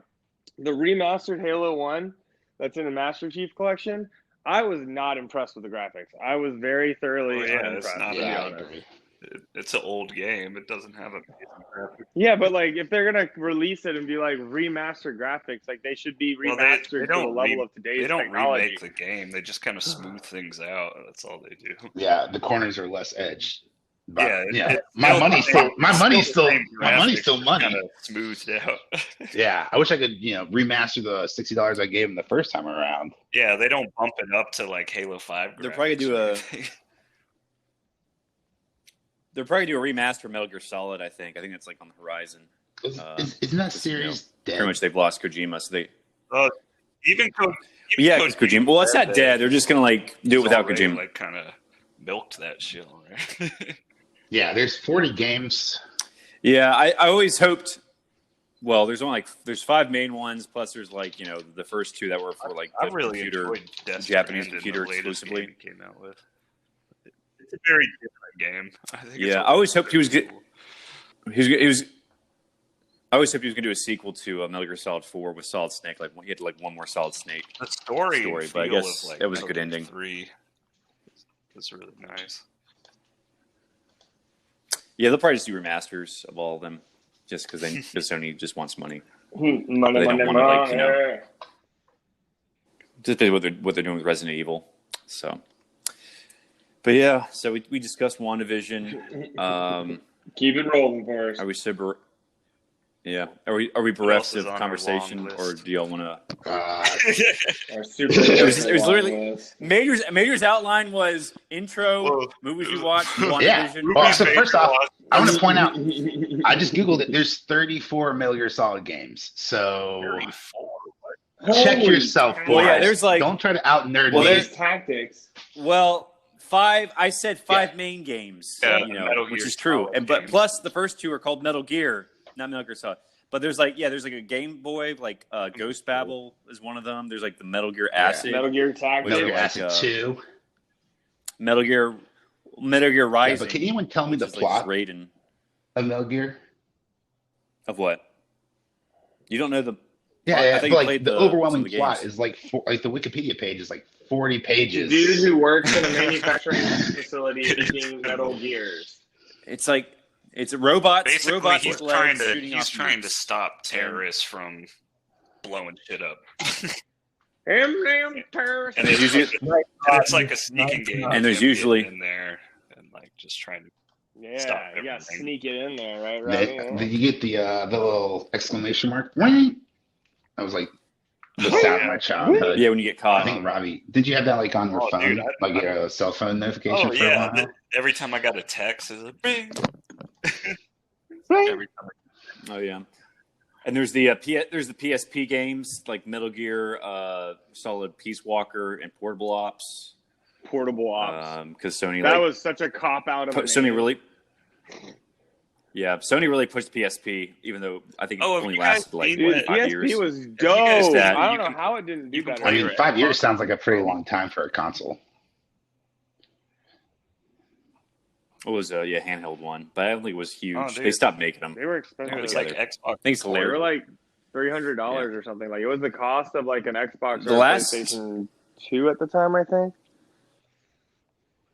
S4: The remastered Halo 1 that's in the Master Chief Collection. I was not impressed with the graphics. I was very thoroughly unimpressed.
S3: It's not
S4: to be honest.
S3: It's an old game. It doesn't have a graphic.
S4: Yeah, but like if they're gonna release it and be like remastered graphics, like they should be remastered to the level of today's
S3: They don't
S4: technology.
S3: remake the game. They just kind of smooth things out. That's all they do.
S2: Yeah, the corners are less edged. But,
S3: Yeah,
S2: my money's still money.
S3: Kind of smoothed out.
S2: Yeah, I wish I could remaster the $60 I gave them the first time around.
S3: Yeah, they don't bump it up to like Halo 5.
S1: They're probably gonna do a remaster of Metal Gear Solid. I think that's like on the horizon.
S2: Isn't that series dead?
S1: Pretty much they've lost Kojima, so they.
S3: Even
S1: because Kojima. Well, it's not dead. They're just gonna like do it without Kojima.
S3: Like kind of milked that shit, right?
S2: Yeah, there's 40 games.
S1: Yeah, I always hoped. Well, there's there's 5 main ones, plus there's like the first 2 that were for like the
S3: really
S1: computer,
S3: Japanese
S1: Japanese computer exclusively.
S3: Came out with. It's a very different game. I think
S1: I always hoped he was good. He was. I always hoped he was going to do a sequel to Metal Gear Solid 4 with Solid Snake. Like he had like one more Solid Snake.
S3: The story
S1: but I guess that was a good ending.
S3: 3 was really nice.
S1: Yeah, they'll probably just do remasters of all of them, just because Sony just wants money.
S4: Money.
S1: Just what they're doing with Resident Evil. So, but yeah, so we discussed WandaVision.
S4: Keep it rolling for us.
S1: Are we super? Yeah, are we bereft of conversation, or do y'all want to?
S4: Our super
S1: it was literally Major's outline was intro, movies we watched, WandaVision.
S2: Well, so first off, I want to point out, I just Googled it. There's 34 Metal Gear Solid games. So
S3: 34.
S2: Check yourself, boys.
S1: Well, yeah, there's like
S2: don't try to out nerd
S1: well,
S2: me.
S4: There's tactics.
S1: Well, 5. I said 5 main games, which is true. But plus the first 2 are called Metal Gear, not Metal Gear Solid. But there's like a Game Boy, like Ghost Babel is one of them. There's like the Metal Gear Acid,
S4: Metal Gear Tactics,
S2: Metal Gear Acid 2,
S1: Metal Gear Rising.
S2: but can anyone tell me the plot of Metal Gear?
S1: Of what? You don't know the?
S2: Yeah, but like the overwhelming plot is like the Wikipedia page is like 40 pages.
S4: The dude who works in a manufacturing facility making Metal Gears.
S1: It's like it's robots.
S3: Basically,
S1: robots
S3: he's trying to stop terrorists from blowing shit up.
S4: Damn terrorists!
S1: And
S3: it's like a sneaking game.
S1: And there's usually
S3: in there and like just trying to.
S4: Yeah, you gotta sneak it in there, right?
S2: Did you get the little exclamation mark? Ring! I was like the sound of my childhood.
S1: Yeah, when you get caught.
S2: I think Robby, did you have that like on your phone,
S3: dude,
S2: like your cell phone notification? For a while?
S3: Every time I got a text, it was like bing.
S4: Every
S3: time.
S1: Oh yeah, and there's the PSP games like Metal Gear, Solid Peace Walker, and Portable Ops. Because Sony
S4: was such a cop out of
S1: Sony really. Yeah, Sony really pushed PSP, even though I think it only lasted like 5 years.
S4: PSP was dope. I don't know how it didn't do better.
S2: I mean, 5 years sounds like a pretty long time for a console.
S1: It was a handheld one, but I don't think it was huge. They stopped making them.
S4: They were expensive.
S3: It was like Xbox.
S1: I think it's hilarious.
S4: They were like $300 or something. Like it was the cost of like an Xbox or
S1: PlayStation
S4: 2 at the time, I think.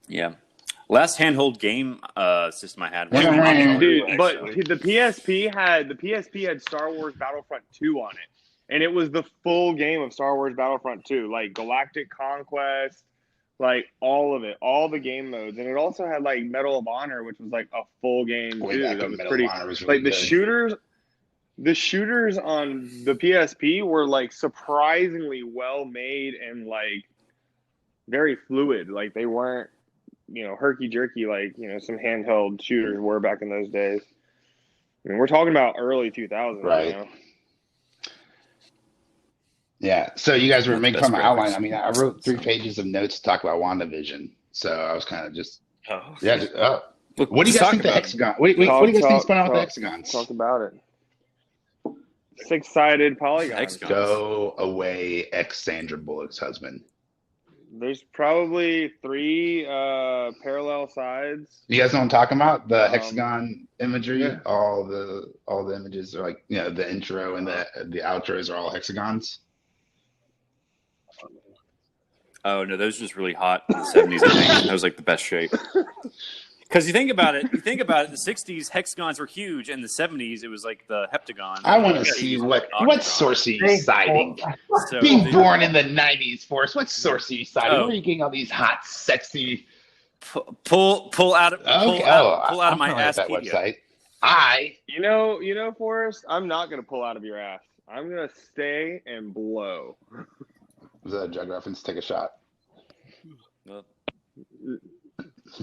S1: Yeah. Last handheld game system I had was
S4: dude. But the PSP had Star Wars Battlefront 2 on it, and it was the full game of Star Wars Battlefront 2, like Galactic Conquest, like all of it, all the game modes, and it also had like Medal of Honor, which was like a full game too. That was pretty. Like the shooters on the PSP were like surprisingly well made and like very fluid. Like they weren't, herky jerky like some handheld shooters were back in those days. I mean, we're talking about early 2000s,
S2: right? Yeah. So you guys were making fun of my outline. I mean, I wrote 3 pages of notes to talk about WandaVision. So I was kind of just what do you guys think the hexagon? What do you guys think's going on with the hexagons?
S4: Talk about it. 6-sided polygons.
S2: Go away, Sandra Bullock's husband.
S4: There's probably 3 parallel sides.
S2: You guys know what I'm talking about? The hexagon imagery. Yeah. All the images are like the intro and the outros are all hexagons.
S1: Oh no, those were just really hot in the 70s. I think that was like the best shape. Because you think about it, the 60s hexagons were huge, and the 70s it was like the heptagon.
S2: I want to see what source are you citing? Being born in the 90s, Forrest. What source are you citing? Where are you getting all these hot, sexy?
S1: Pull out of my ass.
S2: That website.
S4: Forrest, I'm not gonna pull out of your ass. I'm gonna stay and blow.
S2: Was that a drug reference? Take a shot.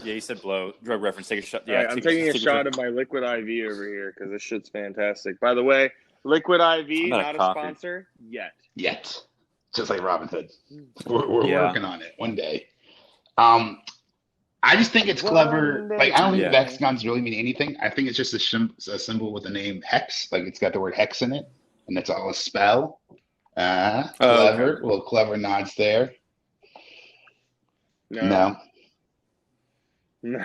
S1: Yeah, you said blow. Drug reference. Take a shot.
S4: Yeah, I'm taking a shot of my Liquid IV over here because this shit's fantastic. By the way, Liquid IV, not a sponsor yet.
S2: Just like Robin Hood. We're working on it one day. I just think it's clever. Like, I don't think the hexagons really mean anything. I think it's just a symbol with the name hex. Like, it's got the word hex in it, and it's all a spell. Clever. Okay. Little clever nods there. No.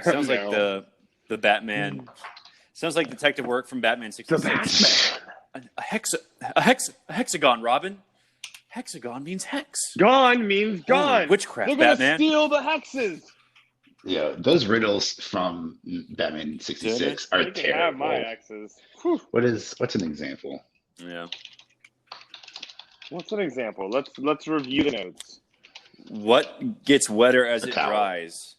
S1: Sounds like the Batman. Sounds like detective work from Batman 66. A hexagon, Robin. Hexagon means hex.
S4: Gone means gone.
S1: Witchcraft,
S4: They're
S1: Batman.
S4: They're gonna steal the hexes.
S2: Yeah, those riddles from Batman 66 are terrible. I have my hexes. What's an example?
S1: Yeah.
S4: What's an example? Let's review the notes.
S1: What gets wetter as it dries?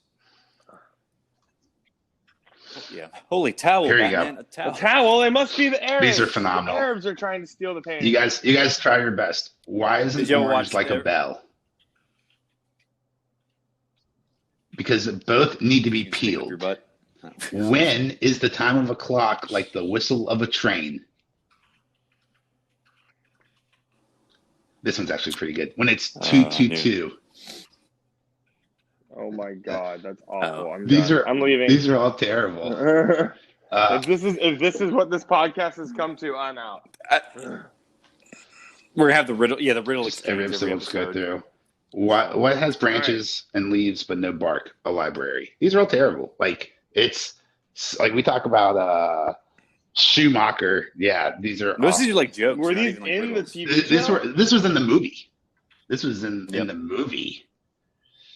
S1: Yeah. Holy towel,
S2: Here you
S1: Batman.
S2: go.
S4: A towel? It must be the Arabs.
S2: These are phenomenal.
S4: The Arabs are trying to steal the painting.
S2: You guys try your best. Why isn't orange like a bell? Because both need to be peeled. When is the time of a clock like the whistle of a train? This one's actually pretty good. When it's 222.
S4: Oh my God, that's awful. I'm leaving.
S2: These are all terrible.
S4: If this is what this podcast has come to, I'm out.
S1: We're gonna have the riddle. Yeah, the riddle
S2: every episode we'll go through. What has branches and leaves but no bark? A library. These are all terrible. Like, it's like we talk about Schumacher. Yeah, these are.
S1: Most of these are like jokes.
S4: Were these in the TV show?
S2: This was in the movie. This was in the movie.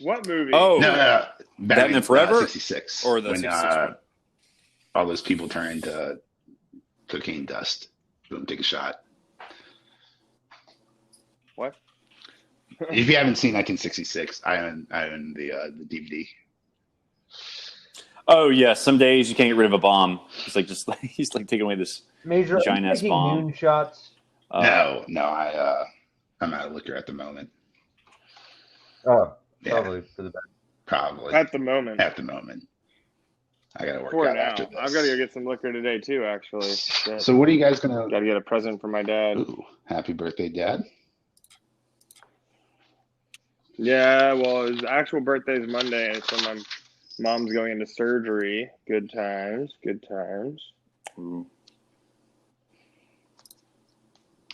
S4: What movie?
S2: Oh, no.
S1: Batman Forever?
S2: 66.
S1: Or the 66 one?
S2: All those people turn into cocaine dust. Boom, take a shot.
S4: What?
S2: If you haven't seen 1966, I own the DVD.
S1: Oh yeah, some days you can't get rid of a bomb. He's like taking away this giant ass bomb.
S5: Moon shots?
S2: No, I'm out of liquor at the moment.
S5: Oh. Probably for the best.
S2: Probably.
S4: At the moment.
S2: I got to work out after this.
S4: I've got to go get some liquor today, too, actually.
S2: So what are you guys going to...
S4: Got to get a present for my dad.
S2: Ooh, happy birthday, Dad.
S4: Yeah, well, his actual birthday is Monday, and so my mom's going into surgery. Good times.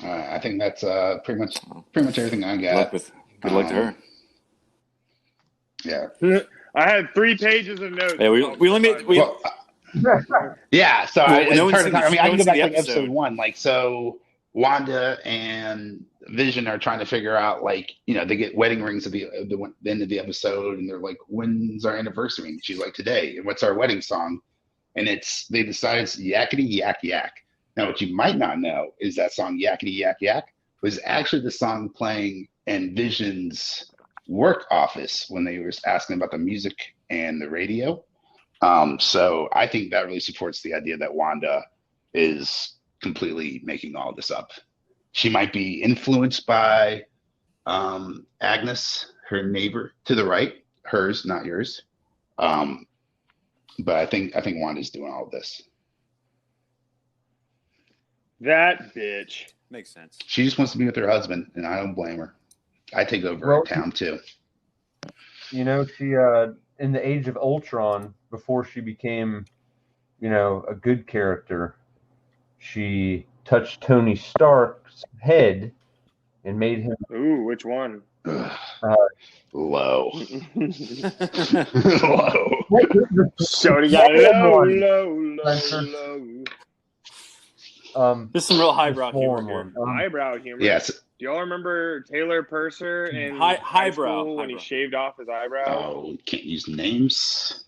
S2: I think that's pretty much everything I got.
S1: Good luck to her.
S2: Yeah.
S4: I had 3 pages of notes.
S1: Yeah, we only made.
S2: Yeah, so
S1: I
S2: can go back to like episode 1. Like, so Wanda and Vision are trying to figure out, like, they get wedding rings at the end of the episode, and they're like, "When's our anniversary?" And she's like, "Today." And what's our wedding song? And they decide it's Yakety Yak Yak. Now, what you might not know is that song Yakety Yak Yak was actually the song playing in Vision's work office when they were asking about the music and the radio. So I think that really supports the idea that Wanda is completely making all this up. She might be influenced by Agnes, her neighbor to the right, hers, not yours. But I think Wanda's doing all of this.
S4: That bitch.
S1: Makes sense.
S2: She just wants to be with her husband, and I don't blame her. I take over in town too.
S5: She in the Age of Ultron, before she became, a good character, she touched Tony Stark's head and made him.
S4: Ooh, which one?
S2: Low. Low.
S4: Shorty got low.
S1: This is some real highbrow humor.
S4: Highbrow humor.
S2: Yes.
S4: Do y'all remember Taylor Purser in
S1: high
S4: school
S1: brow
S4: when he shaved off his eyebrow?
S2: Oh, can't use names.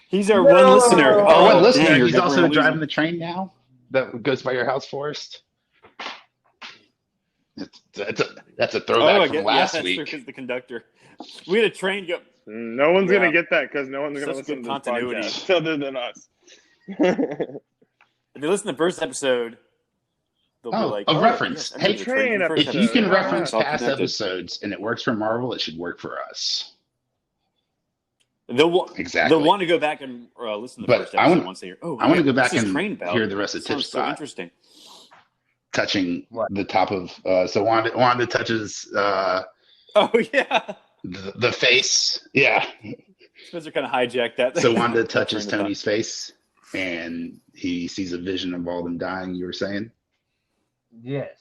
S1: He's our one listener.
S2: One listener.
S1: Damn,
S2: He's also driving the train now that goes by your house, Forrest. That's a throwback from last week.
S1: Because the conductor. We had a train go.
S4: No one's gonna get that because no one's gonna listen to
S1: continuity
S4: this podcast other than us.
S1: If you listen to the first episode, they'll be like,
S2: a reference.
S1: Yes,
S2: Hey,
S4: train
S2: if you can reference past
S1: connected.
S2: episodes and it works for Marvel, it should work for us.
S1: They'll
S2: Exactly.
S1: want to go back and listen to the first episode once they hear. Oh,
S2: I want to go back
S1: this is
S2: and
S1: train bell.
S2: hear the rest of Tip's
S1: So
S2: thought.
S1: interesting.
S2: Touching the top of so Wanda touches
S1: Oh yeah.
S2: the face. Yeah.
S1: Spencer kind of hijacked that.
S2: So Wanda touches Tony's face, and he sees a vision of all them dying. You were saying?
S5: Yes.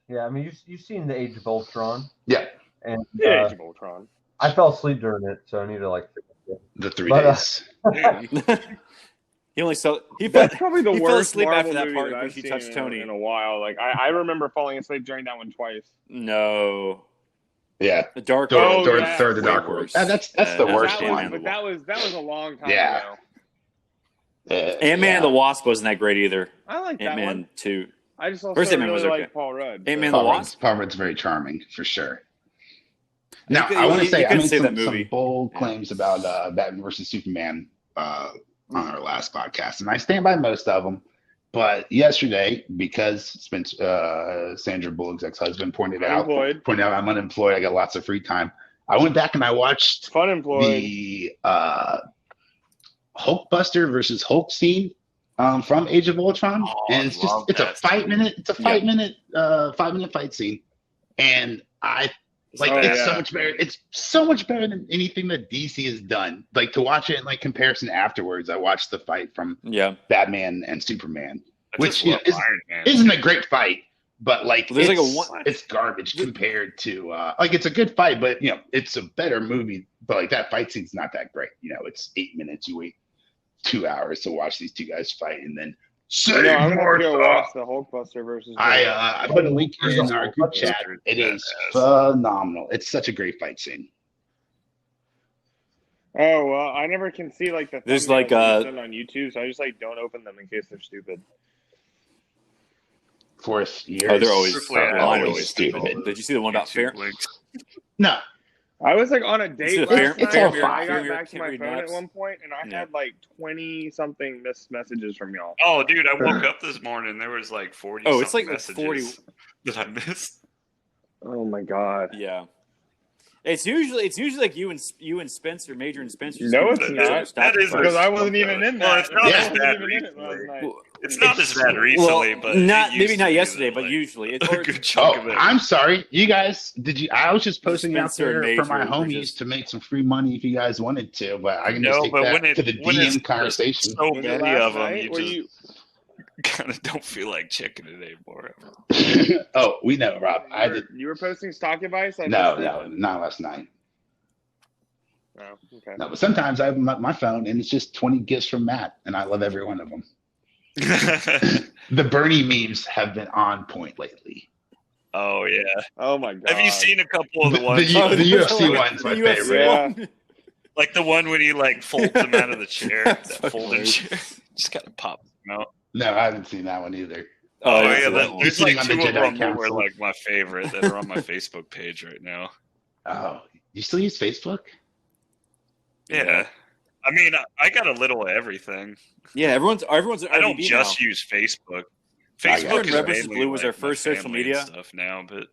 S5: Yeah. I mean, you've seen the Age of Ultron.
S2: Yeah.
S5: And
S4: Age of Ultron.
S5: I fell asleep during it, so I need to
S2: the 3 days.
S1: He only saw.
S4: That's probably the
S1: he
S4: worst
S1: fell asleep
S4: Marvel
S1: after that
S4: movie
S1: part
S4: that
S1: when
S4: I've
S1: she
S4: seen
S1: touched Tony.
S4: in a while. Like I remember falling asleep during that one twice.
S1: No.
S2: Yeah.
S1: The dark.
S2: Thor the
S1: Way
S2: Dark
S1: worse.
S2: World. That's the worst
S4: that
S2: one.
S4: But that was a long time
S2: Yeah.
S4: ago.
S1: Ant-Man and the Wasp wasn't that great either.
S4: I like that
S1: Ant-Man
S4: one.
S1: 2.
S4: I just also
S1: First Ant-Man
S4: really
S1: was okay.
S4: like Paul Rudd.
S1: Ant-Man the Wasp.
S2: Paul Rudd's very charming for sure. Now
S1: You
S2: I want to
S1: you
S2: say I
S1: couldn't
S2: made
S1: say that
S2: some
S1: movie.
S2: bold claims about Batman versus Superman on our last podcast, and I stand by most of them. But yesterday, because Sandra Bullock's ex-husband pointed out I'm unemployed, I got lots of free time. I went back and I watched the Hulkbuster versus Hulk scene from Age of Ultron, and it's a 5 minute fight scene, and it's so much better. It's so much better than anything that DC has done. Like, to watch it in comparison afterwards, I watched the fight from Batman and Superman, which isn't a great fight, but it's garbage compared to it's a good fight, but it's a better movie. But that fight scene's not that great. It's 8 minutes. You wait 2 hours to watch these two guys fight, and then
S4: I'm gonna go watch the Hulkbuster versus.
S2: I put a link in our group chat. It is phenomenal. It's such a great fight scene.
S4: Oh well, I never can see the.
S1: There's
S4: on YouTube, so I just don't open them in case they're stupid.
S2: Fourth year.
S1: Oh, they're always stupid. Did you see the one about fair?
S2: No.
S4: I was on a date last night.
S2: all fine.
S4: I got back to my phone at one point, and I had 20-something missed messages from y'all.
S3: Oh, dude, I woke up this morning. There was 40.
S1: Oh, it's
S3: messages
S1: 40
S3: that I missed.
S4: Oh my god.
S1: Yeah. It's usually you and Spencer, Major and Spencer.
S4: No, it's not.
S3: That is
S4: because I wasn't even in that.
S3: Well, it's not as bad recently. It's not as bad recently, but
S1: maybe not yesterday, but usually it's
S3: a good chunk of it.
S2: I'm sorry, you guys. I was just posting out there for my homies to make some free money if you guys wanted to, but I can just take that to the DM conversation.
S3: So many of them, you kind of don't feel like checking it anymore.
S2: Oh, we know, Rob.
S4: You were posting stock advice?
S2: No, not last night.
S4: Oh, okay.
S2: No, but sometimes I open up my phone and it's just 20 gifts from Matt, and I love every one of them. The Bernie memes have been on point lately.
S3: Oh yeah.
S4: Oh my god.
S3: Have you seen a couple of the
S2: The
S3: ones?
S2: UFC one's my
S1: UFC
S2: favorite.
S1: one?
S3: Like the one when he like folds him out of the chair, that
S1: That's fucking
S3: folding
S1: hilarious.
S3: chair. Just kind of pops him out.
S2: No, I haven't seen that one either.
S1: Oh,
S3: Oh
S1: yeah,
S3: yeah,
S1: that one.
S3: there's
S2: Sitting
S3: like
S2: on the
S3: 2 of
S2: Jedi
S3: them that were
S2: Council.
S3: like my favorite that are on my Facebook page right now.
S2: Oh, you still use Facebook?
S3: Yeah. I mean, I got a little of everything.
S1: Yeah, everyone's.
S3: I don't
S1: RVB
S3: just
S1: now.
S3: use Facebook.
S2: I got
S3: Facebook
S2: you.
S3: is
S1: Red vs.
S3: mainly
S1: Blue was
S3: like
S1: our first
S3: my
S1: social
S3: family and
S1: media.
S3: stuff now, but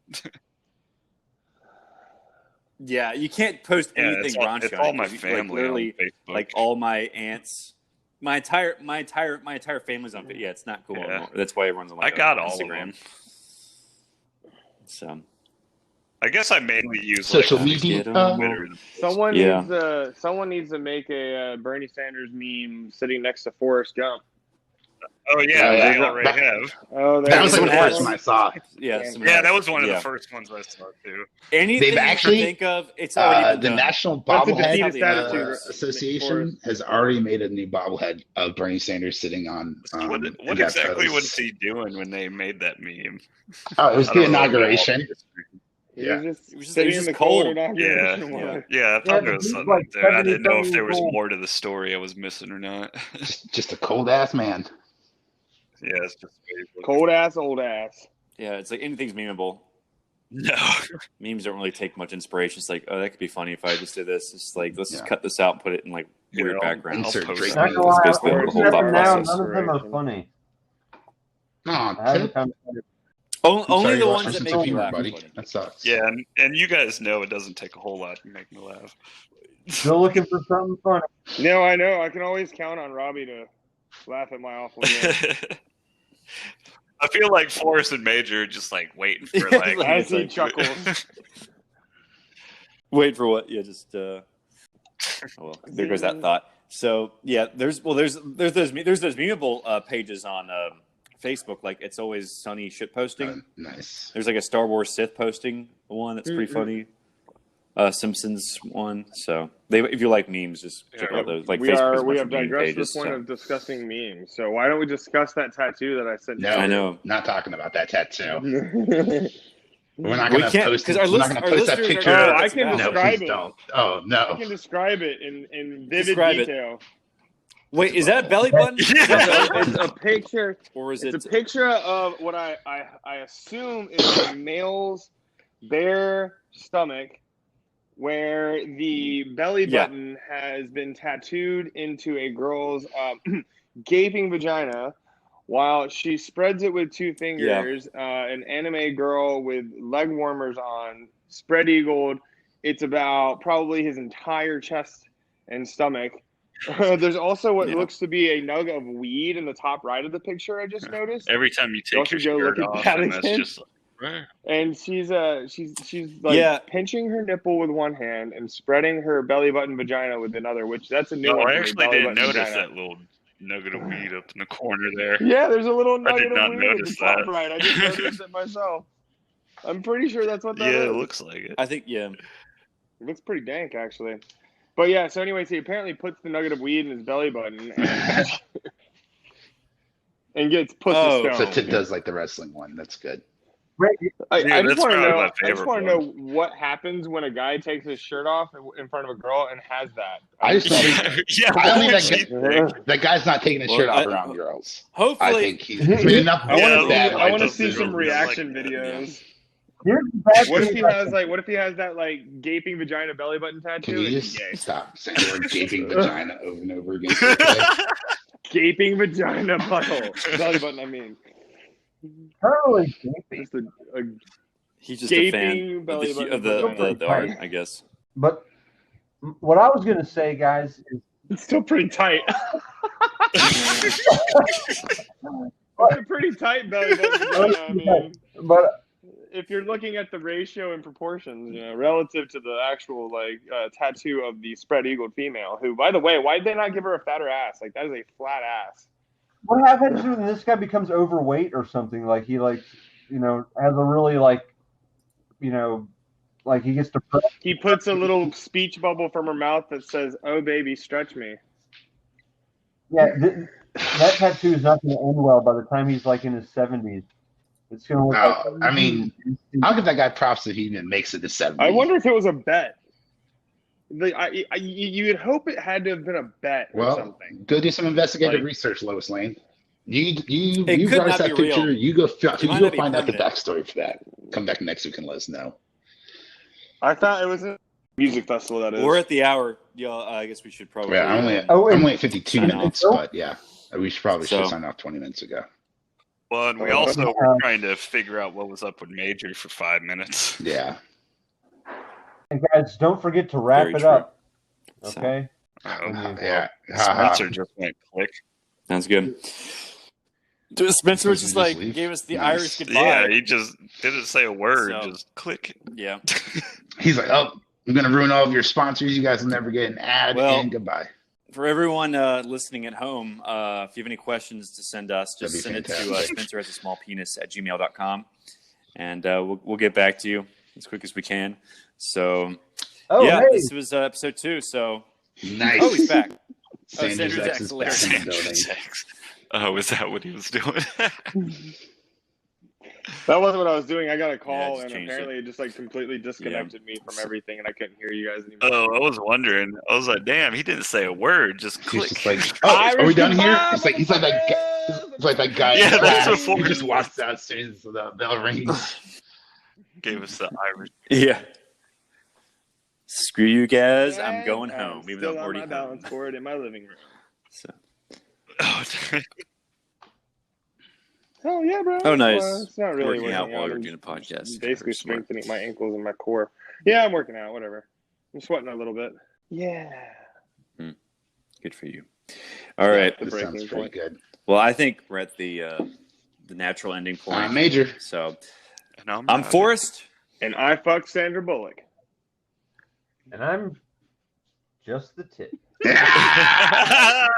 S1: Yeah, you can't post
S3: yeah,
S1: anything
S3: it's all,
S1: raunchy.
S3: it's
S1: on
S3: all
S1: it,
S3: my
S1: 'cause you-
S3: family
S1: like, literally,
S3: on Facebook.
S1: like all my aunts, my entire family's on it. Yeah, it's not cool
S3: Yeah.
S1: anymore. That's why everyone's on. Like,
S3: I got
S1: on
S3: all of
S1: Instagram.
S3: them.
S1: So
S3: I guess I mainly use
S2: Social
S3: like
S2: media.
S3: Twitter.
S4: Someone
S1: Yeah.
S4: needs to make a Bernie Sanders meme sitting next to Forrest Gump.
S3: Oh yeah,
S2: Yeah,
S3: they already have.
S4: Oh,
S2: That was like the
S1: Someone
S2: first
S1: has.
S2: one I saw.
S1: yeah,
S4: Yeah,
S1: someone
S3: Yeah,
S1: has.
S3: that was one of
S1: Yeah.
S3: the first ones I saw too.
S1: Anything
S2: They've
S1: you
S2: actually,
S1: can think of, it's already been
S2: The
S1: done.
S2: National
S4: That's a
S2: Bobblehead
S4: defeatist attitude,
S2: Association has already made a new bobblehead of Bernie Sanders sitting on.
S3: What
S2: in that
S3: exactly
S2: pose.
S3: was he doing when they made that meme?
S2: Oh, it was
S3: I
S2: the
S3: don't really know all the
S2: inauguration.
S3: history.
S4: He
S2: Yeah.
S4: was just
S1: It was just-
S4: sitting
S1: it was
S4: in
S1: just
S4: the
S1: cold.
S4: cold inauguration.
S1: Yeah.
S4: one.
S3: Yeah, I
S5: Yeah,
S3: thought there
S5: but
S3: was
S5: he's
S3: something
S5: like
S3: there. I didn't know
S5: 70
S3: if there was
S5: years old.
S3: more to the story I was missing or not.
S2: Just a cold ass man.
S3: Yeah, it's just Facebook.
S4: Cold ass, old ass.
S1: Yeah, it's like anything's memeable.
S3: No.
S1: Memes don't really take much inspiration. It's like, oh, that could be funny if I just did this. It's like, let's just
S2: Yeah.
S1: cut this out and put it in like
S3: Yeah,
S1: weird
S3: I'll-
S1: background.
S3: I'll
S2: Insert
S3: post
S2: Drake
S3: it.
S5: Not gonna lie,
S1: That's basically
S5: I'm
S1: the
S5: looking
S1: whole
S5: at
S1: thought
S5: them now,
S1: process.
S5: none of them are funny.
S2: Oh,
S5: I haven't found
S1: Only the
S2: you're
S1: ones
S2: watching
S1: that
S2: some
S1: make me
S2: humor,
S1: laugh.
S2: buddy. That sucks.
S3: Yeah, and you guys know it doesn't take a whole lot to make me laugh.
S5: Still looking for something funny.
S4: No, I know. I can always count on Robby to laugh at my awful jokes.
S3: I feel like Forrest and Major are just like waiting for like
S4: As he
S1: like-
S4: chuckles.
S1: Wait for what? Yeah, just. Oh, well, there goes that thought. So yeah, there's those memeable pages on Facebook. Like it's always Sunny shit posting.
S2: Nice.
S1: There's like a Star Wars Sith posting one that's pretty funny. Simpsons one. So if you like memes, just check out those. Like
S4: we
S1: Facebook has a
S4: we
S1: bunch
S4: have
S1: of meme
S4: digressed to the
S1: pages,
S4: point
S1: so.
S4: of discussing memes. So why don't we discuss that tattoo that I sent
S2: No,
S1: I know.
S2: not talking about that tattoo.
S4: you?
S2: We're not
S1: We
S2: going to
S1: can't,
S2: post.
S1: 'cause
S2: We're
S1: our
S2: not going to post that
S1: listeners
S2: picture.
S1: are-
S4: Oh, I can
S2: no,
S4: describe
S2: please
S4: it.
S2: don't. Oh
S4: I
S2: no.
S4: can describe it in vivid
S1: Describe it.
S4: detail.
S1: Wait, is that a belly button?
S4: It's a picture.
S1: Or is
S4: It's
S1: it?
S4: a picture of what I assume is a male's bare stomach, where the belly
S1: Yeah.
S4: button has been tattooed into a girl's gaping vagina, while she spreads it with two fingers. An anime girl with leg warmers on, spread eagled. It's about probably his entire chest and stomach. There's also what
S1: Yeah.
S4: looks to be a nug of weed in the top right of the picture. I just noticed,
S3: every time you
S4: Y'all
S3: take your
S4: should go
S3: shirt
S4: look at
S3: off,
S4: that
S3: and that's
S4: again.
S3: just like, rare.
S4: and she's like
S1: Yeah.
S4: pinching her nipple with one hand and spreading her belly button vagina with another. Which that's a new
S3: No,
S4: one.
S3: I
S4: for me,
S3: actually
S4: belly
S3: didn't
S4: button
S3: notice
S4: vagina.
S3: that little nugget of weed up in the corner there.
S4: Yeah, there's a little
S3: I did
S4: nugget
S3: not
S4: of weed at the
S3: notice
S4: top
S3: that.
S4: right. I just noticed it myself. I'm pretty sure that's what that
S3: Yeah,
S4: is.
S3: it looks like it.
S1: I think
S4: It looks pretty dank, actually. But yeah, so anyways, he apparently puts the nugget of weed in his belly button and gets pussy
S1: Oh.
S2: So
S4: stoned.
S2: Tit does like the wrestling one. That's good.
S5: Wait,
S4: I
S3: Yeah,
S4: just
S3: that's
S4: want to
S3: probably
S4: know.
S3: my
S4: I just
S3: favorite
S4: want to know
S3: one.
S4: what happens when a guy takes his shirt off in front of a girl and has that.
S2: I just don't think
S3: Yeah,
S2: I don't
S3: what would
S2: think
S3: she
S2: that
S3: think?
S2: that guy's not taking his
S1: Well,
S2: shirt off
S1: I-
S2: around girls. I
S1: hopefully.
S2: think he's made enough.
S4: I
S3: Yeah,
S4: want to
S3: yeah,
S4: see. I want to
S3: just
S4: see
S3: do
S4: some
S3: it
S4: reaction
S3: like that,
S4: videos.
S5: here's the bad
S4: What if
S5: thing
S4: he
S5: about
S4: has like? What if he has that like gaping vagina belly button
S2: Can
S4: tattoo?
S2: you
S4: And
S2: just
S4: he's gay.
S2: stop saying the word gaping vagina over and over again? Okay?
S4: Gaping vagina butthole belly button. I mean,
S5: Totally creepy.
S4: just a
S1: He's just a fan
S4: gaping
S1: of
S4: belly
S1: the,
S4: button
S1: of the,
S4: vagina.
S1: the art, I guess.
S5: But what I was going to say, guys, is
S4: It's still pretty tight. It's a pretty tight belly button vagina. I mean,
S5: but
S4: if you're looking at the ratio and proportions, you know, relative to the actual like tattoo of the spread eagled female, who, by the way, why did they not give her a fatter ass? Like that is a flat ass.
S5: what happens when this guy becomes overweight or something? Like he has a really like he gets depressed.
S4: He puts a little speech bubble from her mouth that says, "Oh baby, stretch me."
S5: Yeah, that tattoo is not going to end well by the time he's like in his 70s. It's gonna look
S2: I mean, I'll give that guy props that he even makes it to 70.
S4: I wonder if it was a bet. You'd hope it had to have been a bet or something.
S2: Go do some investigative research, Lois Lane. You
S1: It could
S2: brought us
S1: not
S2: that
S1: be
S2: picture.
S1: real.
S2: You go
S1: might not be
S2: find out the
S1: permanent.
S2: backstory for that. Come back next week and let us know.
S4: I thought it was a music festival. That is.
S1: We're at the hour. I guess we should probably.
S2: Yeah, I'm only at 52
S1: sign
S2: minutes,
S1: off.
S2: but yeah, we should sign off 20 minutes ago.
S3: Well, and we also were trying to figure out what was up with Major for 5 minutes.
S2: Yeah.
S5: And guys, don't forget to wrap
S1: Very
S5: it
S1: true.
S5: up. Okay.
S2: Yeah.
S3: Spencer just went click.
S1: Sounds good. Dude, Spencer was just
S2: Just
S1: like
S2: leave?
S1: gave us the
S2: Nice.
S1: Irish goodbye.
S3: Yeah, he just didn't say a word.
S1: So-
S3: Just click.
S1: Yeah.
S2: He's like, oh, I'm gonna ruin all of your sponsors. You guys will never get an ad.
S1: Well,
S2: and goodbye.
S1: For everyone listening at home, if you have any questions to send us, just
S2: That'd be
S1: send it to
S2: fantastic.
S1: spencer@smallpenis@gmail.com, and we'll get back to you as quick as we can. So,
S5: Oh,
S1: yeah,
S5: hey.
S1: this was episode 2. So,
S2: Nice.
S1: oh, he's back.
S2: Sanders
S1: Sanders
S2: X is back in the building.
S3: Oh, is that what he was doing?
S4: That wasn't what I was doing. I got a
S1: Yeah,
S4: call,
S1: just
S4: and
S1: changed
S4: apparently it just like completely disconnected me from everything, and I couldn't hear you guys anymore.
S3: Oh, I was wondering. I was like, damn, he didn't say a word. Just
S2: He's
S3: click.
S2: just like, oh, are we done here? It's like he's like that guy. It's like that guy.
S3: Yeah,
S2: in
S3: that's
S2: class
S3: before-
S2: who just walks out as soon as the bell rings.
S3: Gave us the Irish.
S1: Yeah. Screw you guys. I'm
S4: And
S1: going
S4: I'm
S1: home, even
S4: still
S1: though I'm
S4: on
S1: already
S4: my
S1: home.
S4: balance board in my living room.
S1: So.
S4: Oh yeah, bro.
S1: Oh, nice.
S4: Well, it's not really
S1: Working out
S4: working
S1: while
S4: out.
S1: you're
S4: I'm
S1: doing a podcast.
S4: basically
S1: Smart.
S4: strengthening my ankles and my core. Yeah, I'm working out. Whatever. I'm sweating a little bit. Yeah.
S1: Good for you. All right.
S4: The
S2: This
S4: breaking
S2: sounds pretty
S4: point.
S2: good.
S1: Well, I think we're at the natural ending point.
S2: Major.
S1: So
S3: And
S1: I'm Forrest.
S4: And I fucked Sandra Bullock.
S5: And I'm just the tip.
S2: Yeah.